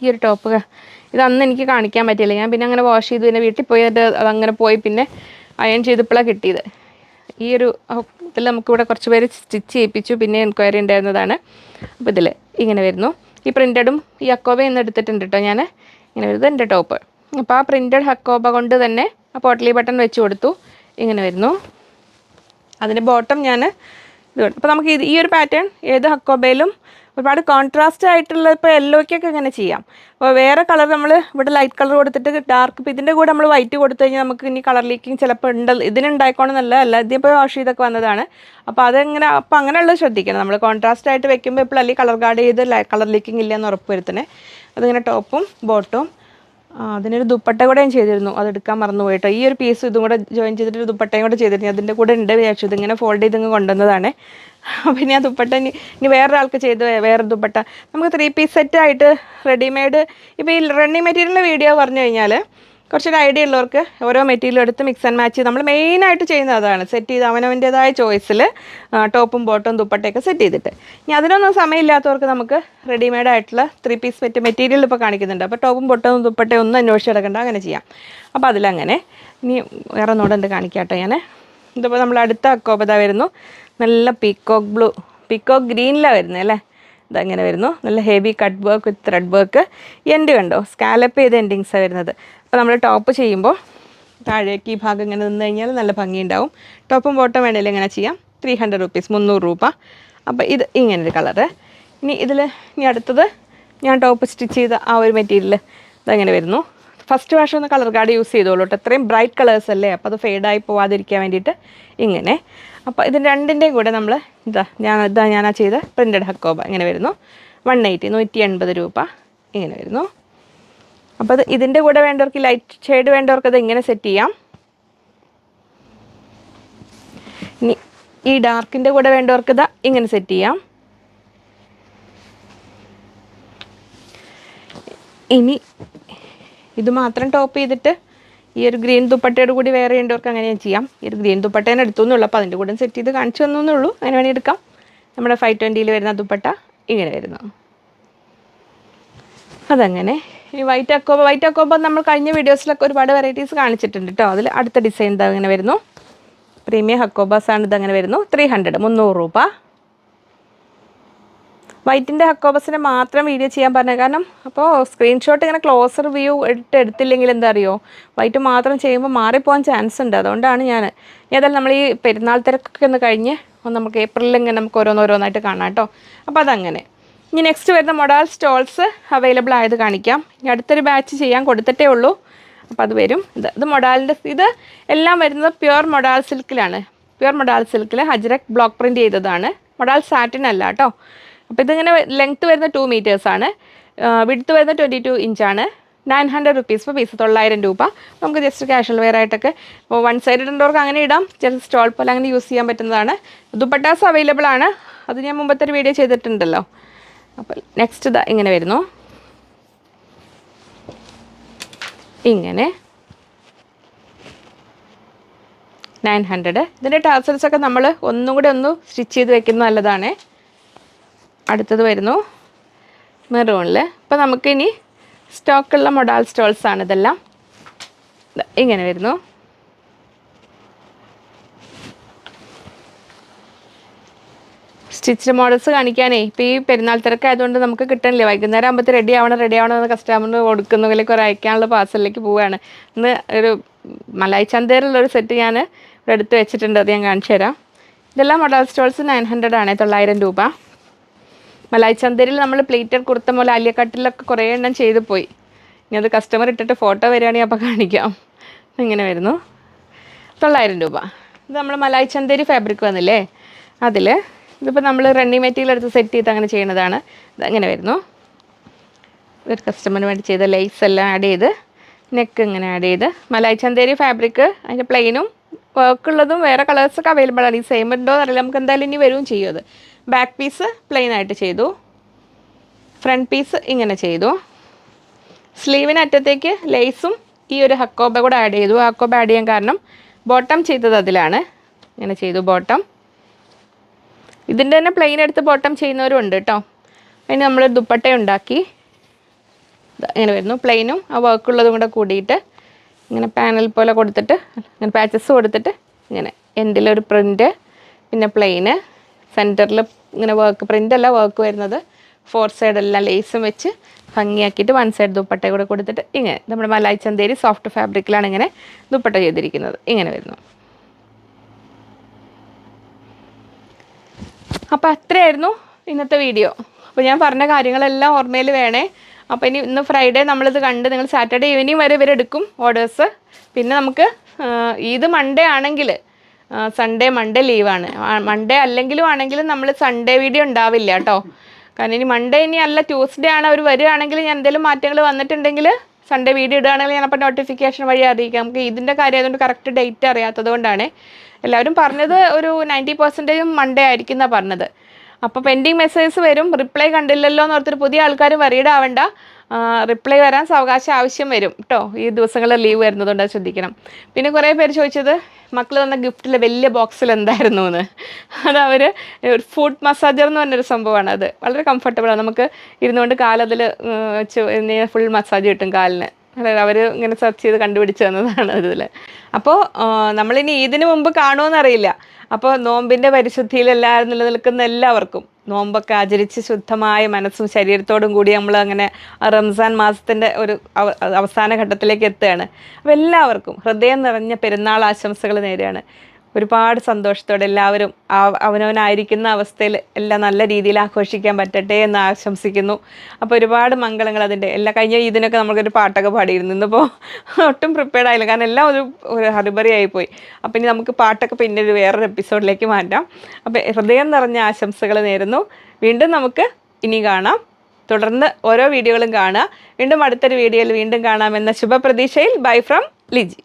ഈ ഒരു ടോപ്പ് ഇത് അന്ന് എനിക്ക് കാണിക്കാൻ പറ്റിയില്ല. ഞാൻ പിന്നെ അങ്ങനെ വാഷ് ചെയ്തു, പിന്നെ വീട്ടിൽ പോയി അതങ്ങനെ പോയി പിന്നെ അയൺ ചെയ്തപ്പോഴാണ് കിട്ടിയത്. ഈ ഒരു ഇതിൽ നമുക്കിവിടെ കുറച്ച് പേര് സ്റ്റിച്ച് ചെയ്യിപ്പിച്ചു, പിന്നെ എൻക്വയറി ഉണ്ടായിരുന്നതാണ്. അപ്പോൾ ഇതിൽ ഇങ്ങനെ വരുന്നു. ഈ പ്രിൻറ്റഡും ഈ ഹക്കോബ എന്ന് എടുത്തിട്ടുണ്ട് കേട്ടോ ഞാൻ. ഇങ്ങനെ വരുന്നത് എൻ്റെ ടോപ്പ്. അപ്പോൾ ആ പ്രിൻറ്റഡ് ഹക്കോബ കൊണ്ട് തന്നെ ആ പോട്ടലി ബട്ടൺ വെച്ച് കൊടുത്തു. ഇങ്ങനെ വരുന്നു. അതിൻ്റെ ബോട്ടം ഞാൻ ഇത്. അപ്പോൾ നമുക്ക് ഈ ഒരു പാറ്റേൺ ഏത് ഹക്കോബയിലും ഒരുപാട് കോൺട്രാസ്റ്റ് ആയിട്ടുള്ള ഇപ്പോൾ യെല്ലോയ്ക്കൊക്കെ ഇങ്ങനെ ചെയ്യാം. അപ്പോൾ വേറെ കളർ നമ്മൾ ഇവിടെ ലൈറ്റ് കളർ കൊടുത്തിട്ട് ഡാർക്ക്, ഇപ്പോൾ ഇതിൻ്റെ കൂടെ നമ്മൾ വൈറ്റ് കൊടുത്തു കഴിഞ്ഞാൽ നമുക്ക് ഇനി കളർ ലീക്കിങ് ചിലപ്പോൾ ഇതിനുണ്ടായിക്കോണമെന്നല്ല, അല്ല ഇതിപ്പോൾ വാഷ് ചെയ്തൊക്കെ വന്നതാണ്. അപ്പോൾ അതെങ്ങനെ, അപ്പോൾ അങ്ങനെയുള്ളത് ശ്രദ്ധിക്കണം നമ്മൾ. കോൺട്രാസ്റ്റ് ആയിട്ട് വെക്കുമ്പോൾ ഇപ്പോൾ അല്ലെങ്കിൽ കളർ ഗാർഡ് ചെയ്ത് കളർ ലീക്കിങ് ഇല്ലയെന്ന് ഉറപ്പ് വരുത്തണേ. അതിങ്ങനെ ടോപ്പും ബോട്ടും. അതിനൊരു ദുപ്പട്ട കൂടെ ഞാൻ ചെയ്തിരുന്നു, അതെടുക്കാൻ മറന്നു പോയിട്ടോ. ഈ ഒരു പീസ് ഇതും കൂടെ ജോയിൻ ചെയ്തിട്ട് ദുപ്പട്ടയും കൂടെ ചെയ്തിരുന്നു. അതിൻ്റെ കൂടെ ഉണ്ട് വിചാരിച്ചു. ഇതിങ്ങനെ ഫോൾഡ് ചെയ്ത് കൊണ്ടുവന്നതാണ്. പിന്നെ ആ ദുപ്പട്ട ഇനി വേറൊരാൾക്ക് ചെയ്ത് വേറെ ദുപ്പട്ട നമുക്ക് 3 പീസ് സെറ്റായിട്ട് റെഡിമെയ്ഡ്. ഇപ്പോൾ ഈ റണ്ണിങ് മെറ്റീരിയലിൻ്റെ വീഡിയോ പറഞ്ഞു കഴിഞ്ഞാൽ കുറച്ചൊരു ഐഡിയ ഉള്ളവർക്ക് ഓരോ മെറ്റീരിയലും എടുത്ത് മിക്സ് ആൻഡ് മാച്ച് ചെയ്ത് നമ്മൾ മെയിനായിട്ട് ചെയ്യുന്നത് അതാണ്. സെറ്റ് ചെയ്ത് അവനവൻ്റേതായ ചോയ്സിൽ ടോപ്പും ബോട്ടും ദുപ്പട്ടയൊക്കെ സെറ്റ് ചെയ്തിട്ട്. ഇനി അതിനൊന്നും സമയമില്ലാത്തവർക്ക് നമുക്ക് റെഡിമെയ്ഡ് ആയിട്ടുള്ള 3 പീസ് മെറ്റീരിയൽ ഇപ്പോൾ കാണിക്കുന്നുണ്ട്. അപ്പോൾ ടോപ്പും ബോട്ടും ദുപ്പട്ടയും ഒന്നും അന്വേഷിച്ചെടുക്കണ്ട, അങ്ങനെ ചെയ്യാം. അപ്പോൾ അതിലങ്ങനെ ഇനി വേറെ നോടുണ്ട് കാണിക്കാട്ടോ ഞാൻ. ഇതിപ്പോൾ നമ്മൾ അടുത്ത ഹക്കോബ വരുന്നു. നല്ല പീക്കോക്ക് ഗ്രീനിലാണ് വരുന്നത് അല്ലേ. ഇതങ്ങനെ വരുന്നു. നല്ല heavy cut work with thread work. End കണ്ടോ, സ്കാലപ്പ് ചെയ്ത എൻഡിങ്സാണ് വരുന്നത്. അപ്പോൾ നമ്മൾ ടോപ്പ് ചെയ്യുമ്പോൾ താഴേക്ക് ഈ ഭാഗം ഇങ്ങനെ നിന്ന് കഴിഞ്ഞാൽ നല്ല ഭംഗിയുണ്ടാവും. ടോപ്പും ബോട്ടം വേണമെങ്കിൽ ഇങ്ങനെ ചെയ്യാം. 300 റുപ്പീസ്, 300 രൂപ. അപ്പോൾ ഇത് ഇങ്ങനൊരു കളറ്. ഇനി അടുത്തത് ഞാൻ ടോപ്പ് സ്റ്റിച്ച് ചെയ്ത ആ ഒരു മെറ്റീരിയൽ ഇതങ്ങനെ വരുന്നു. ഫസ്റ്റ് വാഷ് ഒന്ന് കളർ ഗാർഡ് യൂസ് ചെയ്തോളൂ കേട്ടോ. അത്രയും ബ്രൈറ്റ് കളേഴ്സ് അല്ലേ, അപ്പോൾ അത് ഫെയ്ഡായി പോവാതിരിക്കാൻ വേണ്ടിയിട്ട് ഇങ്ങനെ. അപ്പോൾ ഇതിന് രണ്ടിൻ്റെയും കൂടെ നമ്മൾ ഞാനാ ചെയ്ത പ്രിൻറ്റഡ് ഹക്കോബ ഇങ്ങനെ വരുന്നു. 180 രൂപ ഇങ്ങനെ വരുന്നു. അപ്പോൾ അത് ഇതിൻ്റെ കൂടെ വേണ്ടവർക്ക്, ലൈറ്റ് ഷെയ്ഡ് വേണ്ടവർക്ക് അത് ഇങ്ങനെ സെറ്റ് ചെയ്യാം. ഇനി ഈ ഡാർക്കിൻ്റെ കൂടെ വേണ്ടവർക്ക് ഇതാ ഇങ്ങനെ സെറ്റ് ചെയ്യാം. ഇനി ഇത് മാത്രം ടോപ്പ് ചെയ്തിട്ട് ഈ ഒരു ഗ്രീൻ ദുപ്പട്ടയുടെ കൂടി വേറെ ചെയ്യേണ്ടവർക്ക് അങ്ങനെ ചെയ്യാം. ഈ ഒരു ഗ്രീൻ ദുപ്പട്ടേനെ എടുത്തുന്നുള്ളൂ, അപ്പോൾ അതിൻ്റെ കൂടെ സെറ്റ് ചെയ്ത് കാണിച്ചു തന്നുള്ളൂ. അങ്ങനെ വേണമെങ്കിൽ എടുക്കാം. നമ്മുടെ 520 വരുന്ന ദുപ്പട്ട ഇങ്ങനെ വരുന്നു. അതങ്ങനെ. ഈ വൈറ്റ് അക്കോബ നമ്മൾ കഴിഞ്ഞ വീഡിയോസിലൊക്കെ ഒരുപാട് വെറൈറ്റീസ് കാണിച്ചിട്ടുണ്ട് കേട്ടോ. അതിൽ അടുത്ത ഡിസൈൻ ഇതാ അങ്ങനെ വരുന്നു. പ്രീമിയം ഹക്കോബാസാണ് ഇതങ്ങനെ വരുന്നു. 300 രൂപ. വൈറ്റിൻ്റെ ഹക്കോബസിനെ മാത്രം വീഡിയോ ചെയ്യാൻ പറഞ്ഞത് കാരണം അപ്പോൾ സ്ക്രീൻഷോട്ട് ഇങ്ങനെ ക്ലോസർ വ്യൂ എടുത്തില്ലെങ്കിൽ എന്താ അറിയോ, വൈറ്റ് മാത്രം ചെയ്യുമ്പോൾ മാറിപ്പോകാൻ ചാൻസ് ഉണ്ട്. അതുകൊണ്ടാണ് ഏതായാലും നമ്മൾ ഈ പെരുന്നാൾ തിരക്കൊക്കെ ഒന്ന് കഴിഞ്ഞ് നമുക്ക് ഏപ്രിലിൽ ഇങ്ങനെ നമുക്ക് ഓരോന്നായിട്ട് കാണാം കേട്ടോ. അപ്പോൾ അതങ്ങനെ. ഇനി നെക്സ്റ്റ് വരുന്ന മൊഡാൾ സ്റ്റോൾസ് അവൈലബിൾ ആയത് കാണിക്കാം. ഇനി അടുത്തൊരു ബാച്ച് ചെയ്യാൻ കൊടുത്തിട്ടേ ഉള്ളൂ. അപ്പോൾ അത് വരും. ഇത് മൊഡാലിൻ്റെ, ഇത് എല്ലാം വരുന്നത് പ്യുവർ മൊഡാൾ സിൽക്കിലാണ്. പ്യുവർ മൊഡാൾ സിൽക്കിൽ ഹജ്രക് ബ്ലോക്ക് പ്രിൻറ്റ് ചെയ്തതാണ്. മൊഡാൾ സാറ്റിൻ അല്ല കേട്ടോ. അപ്പോൾ ഇതിങ്ങനെ ലെങ്ത്ത് വരുന്ന 2 മീറ്റേഴ്സാണ്. വിഡ്ത്ത് വരുന്ന 22 ഇഞ്ചാണ്. 900 റുപ്പീസ് per പീസ്, 900 രൂപ. നമുക്ക് ജസ്റ്റ് കാഷ്വൽ വെയർ ആയിട്ടൊക്കെ ഇപ്പോൾ വൺ സൈഡ് ഇടേണ്ടവർക്ക് അങ്ങനെ ഇടാം. ജസ്റ്റ് സ്റ്റോൾ പോലെ അങ്ങനെ യൂസ് ചെയ്യാൻ പറ്റുന്നതാണ്. ദുപ്പട്ടാസ് അവൈലബിൾ ആണ്. അത് ഞാൻ മുമ്പത്തെ ഒരു വീഡിയോ ചെയ്തിട്ടുണ്ടല്ലോ. അപ്പോൾ നെക്സ്റ്റ് ഇതാ ഇങ്ങനെ വരുന്നു. ഇങ്ങനെ 900. ഇതിൻ്റെ ടാസൽസൊക്കെ നമ്മൾ ഒന്നും കൂടെ സ്റ്റിച്ച് ചെയ്ത് വെക്കുന്നത് നല്ലതാണ്. അടുത്തത് വരുന്നു മെറൂണിൽ. ഇപ്പോൾ നമുക്കിനി സ്റ്റോക്കുള്ള മൊഡാൾ സ്റ്റോൾസാണ് ഇതെല്ലാം. ഇങ്ങനെ വരുന്നു. സ്റ്റിച്ച് മോഡൽസ് കാണിക്കാനേ ഇപ്പോൾ ഈ പെരുന്നാൾ തിരക്കായതുകൊണ്ട് നമുക്ക് കിട്ടണില്ല. വൈകുന്നേരം ആകുമ്പോൾ റെഡി ആവണമെന്ന് കസ്റ്റമറിന് കൊടുക്കുന്നതിലേക്ക് ഒരു അയക്കാനുള്ള പാർസലിലേക്ക് പോവുകയാണ്. ഇന്ന് ഒരു മലായി ചന്തയിലുള്ളൊരു സെറ്റ് ഞാൻ ഇവിടെ എടുത്ത് വെച്ചിട്ടുണ്ട്. അത് ഞാൻ കാണിച്ചു തരാം. ഇതെല്ലാം മൊഡാൾ സ്റ്റോൾസ് 900 ആണ്, 900 രൂപ. മലായി ചന്തയിൽ നമ്മൾ പ്ലേറ്റഡ് കുർത്ത പോലെ അലിയക്കട്ടിലൊക്കെ കുറേ എണ്ണം ചെയ്ത് പോയി. ഇനി അത് കസ്റ്റമർ ഇട്ടിട്ട് ഫോട്ടോ വരികയാണെങ്കിൽ അപ്പോൾ കാണിക്കാം. ഇങ്ങനെ വരുന്നു. 900 രൂപ. ഇത് നമ്മൾ മലായി ചന്തേരി ഫാബ്രിക് വന്നില്ലേ, അതിൽ ഇതിപ്പോൾ നമ്മൾ റണ്ണിങ് മെറ്റീരിയൽ എടുത്ത് സെറ്റ് ചെയ്ത് അങ്ങനെ ചെയ്യുന്നതാണ്. ഇതങ്ങനെ വരുന്നു. ഒരു കസ്റ്റമറിന് വേണ്ടി ചെയ്ത ലേസ് എല്ലാം ആഡ് ചെയ്ത് നെക്ക് ഇങ്ങനെ ആഡ് ചെയ്ത് മലായ് ചന്തേരി ഫാബ്രിക് അതിൻ്റെ പ്ലെയിനും വർക്കുള്ളതും വേറെ കളേഴ്സൊക്കെ അവൈലബിൾ ആണ്. ഈ സെയിം ഉണ്ടോ എന്നറിയില്ല, നമുക്ക് എന്തായാലും ഇനി വരും ചെയ്യും അത്. ബാക്ക് പീസ് പ്ലെയിൻ ആയിട്ട് ചെയ്തു, ഫ്രണ്ട് പീസ് ഇങ്ങനെ ചെയ്തു. സ്ലീവിന് അറ്റത്തേക്ക് ലേസും ഈ ഒരു ഹക്കോബ കൂടെ ആഡ് ചെയ്തു. ഹക്കോബ ആഡ് ചെയ്യാൻ കാരണം ബോട്ടം ചെയ്തത് അതിലാണ്. ഇങ്ങനെ ചെയ്തു ബോട്ടം. ഇതിൻ്റെ തന്നെ പ്ലെയിൻ എടുത്ത് ബോട്ടം ചെയ്യുന്നവരും ഉണ്ട് കേട്ടോ. അതിന് നമ്മൾ ദുപ്പട്ട ഉണ്ടാക്കി ഇങ്ങനെ വരുന്നു. പ്ലെയിനും ആ വർക്കുള്ളതും കൂടെ കൂടിയിട്ട് ഇങ്ങനെ പാനൽ പോലെ കൊടുത്തിട്ട് ഇങ്ങനെ പാച്ചസ് കൊടുത്തിട്ട് ഇങ്ങനെ എൻഡിലൊരു പ്രിൻറ്റ്, പിന്നെ പ്ലെയിന് സെൻറ്ററിൽ ഇങ്ങനെ വർക്ക്, പ്രിൻ്റ് അല്ല വർക്ക് വരുന്നത്. 4 സൈഡെല്ലാം ലേസും വെച്ച് ഭംഗിയാക്കിയിട്ട് 1 സൈഡ് ദുപ്പട്ട കൂടെ കൊടുത്തിട്ട് ഇങ്ങനെ നമ്മുടെ മലായ് ചന്തേരി സോഫ്റ്റ് ഫാബ്രിക്കിലാണ് ഇങ്ങനെ ദുപ്പട്ട ചെയ്തിരിക്കുന്നത്. ഇങ്ങനെ വരുന്നു. അപ്പോൾ അത്രയായിരുന്നു ഇന്നത്തെ വീഡിയോ. അപ്പോൾ ഞാൻ പറഞ്ഞ കാര്യങ്ങളെല്ലാം ഓർമ്മയിൽ വേണേ. അപ്പോൾ ഇന്ന് ഫ്രൈഡേ നമ്മളിത് കണ്ട്, നിങ്ങൾ സാറ്റർഡേ ഈവനിങ് വരെ ഇവരെടുക്കും ഓർഡേഴ്സ്. പിന്നെ നമുക്ക് ഇത് മൺഡേ ആണെങ്കിൽ സൺഡേ മൺഡേ ലീവാണ്. മൺഡേ ആണെങ്കിലും നമ്മൾ സൺഡേ വീഡിയോ ഉണ്ടാവില്ല കേട്ടോ. കാരണം ഇനി മൺഡേ ഇനി അല്ല ട്യൂസ്ഡേ ആണ് അവർ വരികയാണെങ്കിൽ, ഞാൻ എന്തെങ്കിലും മാറ്റങ്ങൾ വന്നിട്ടുണ്ടെങ്കിൽ സൺഡേ വീഡിയോ ഇടുകയാണെങ്കിൽ ഞാനപ്പോൾ നോട്ടിഫിക്കേഷൻ വഴി അറിയിക്കാം. നമുക്ക് ഇതിൻ്റെ കാര്യം ആയതുകൊണ്ട് കറക്റ്റ് ഡേറ്റ് അറിയാത്തത് കൊണ്ടാണ്. എല്ലാവരും പറഞ്ഞത് ഒരു 90% മൺഡേ ആയിരിക്കും എന്നാണ് പറഞ്ഞത്. അപ്പോൾ പെൻഡിങ് മെസ്സേജസ് വരും, റിപ്ലൈ കണ്ടില്ലല്ലോ എന്ന് ഓർത്തിട്ട് പുതിയ ആൾക്കാർ വറീഡ് ആവണ്ട. റിപ്ലൈ വരാൻ സാവകാശം ആവശ്യം വരും കേട്ടോ. ഈ ദിവസങ്ങളിൽ ലീവ് വരുന്നതുകൊണ്ട് അത് ശ്രദ്ധിക്കണം. പിന്നെ കുറേ പേര് ചോദിച്ചത് മക്കൾ തന്ന ഗിഫ്റ്റിൽ വലിയ ബോക്സിൽ എന്തായിരുന്നു എന്ന്. അത് അവർ ഒരു ഫുഡ് മസാജർ എന്ന് പറഞ്ഞൊരു സംഭവമാണ്. അത് വളരെ കംഫർട്ടബിളാണ്. നമുക്ക് ഇരുന്നുകൊണ്ട് കാലതിൽ വെച്ച് ഫുൾ മസാജ് കിട്ടും കാലിന്. അവർ ഇങ്ങനെ സെർച്ച് ചെയ്ത് കണ്ടുപിടിച്ച് തന്നതാണ് ഇതിൽ. അപ്പോൾ നമ്മളിനി ഇതിന് മുമ്പ് കാണുമെന്നറിയില്ല. അപ്പോൾ നോമ്പിൻ്റെ പരിശുദ്ധിയിലെല്ലാവരും നിലനിൽക്കുന്ന എല്ലാവർക്കും നോമ്പൊക്കെ ആചരിച്ച് ശുദ്ധമായ മനസ്സും ശരീരത്തോടും കൂടി നമ്മൾ അങ്ങനെ റംസാൻ മാസത്തിൻ്റെ ഒരു അവസാന ഘട്ടത്തിലേക്ക് എത്തുകയാണ്. അപ്പോൾ എല്ലാവർക്കും ഹൃദയം നിറഞ്ഞ പെരുന്നാൾ ആശംസകൾ നേരെയാണ്. ഒരുപാട് സന്തോഷത്തോടെ എല്ലാവരും അവനവനായിരിക്കുന്ന അവസ്ഥയിൽ എല്ലാം നല്ല രീതിയിൽ ആഘോഷിക്കാൻ പറ്റട്ടെ എന്ന് ആശംസിക്കുന്നു. അപ്പോൾ ഒരുപാട് മംഗളങ്ങൾ അതിൻ്റെ എല്ലാ കഴിഞ്ഞ ഇതിനൊക്കെ നമുക്കൊരു പാട്ടൊക്കെ പാടിയിരുന്നു. ഇന്നിപ്പോൾ ഒട്ടും പ്രിപ്പയർഡ് ആയില്ല, കാരണം എല്ലാം ഒരു ഹറിബറി ആയിപ്പോയി. അപ്പോൾ ഇനി നമുക്ക് പാട്ടൊക്കെ പിന്നെ വേറൊരു എപ്പിസോഡിലേക്ക് മാറ്റാം. അപ്പോൾ ഹൃദയം നിറഞ്ഞ ആശംസകൾ നേരുന്നു. വീണ്ടും നമുക്ക് ഇനി കാണാം. തുടർന്ന് ഓരോ വീഡിയോകളും കാണുക. വീണ്ടും അടുത്തൊരു വീഡിയോയിൽ വീണ്ടും കാണാമെന്ന ശുഭപ്രതീക്ഷയിൽ ബൈ ഫ്രം ലിജി.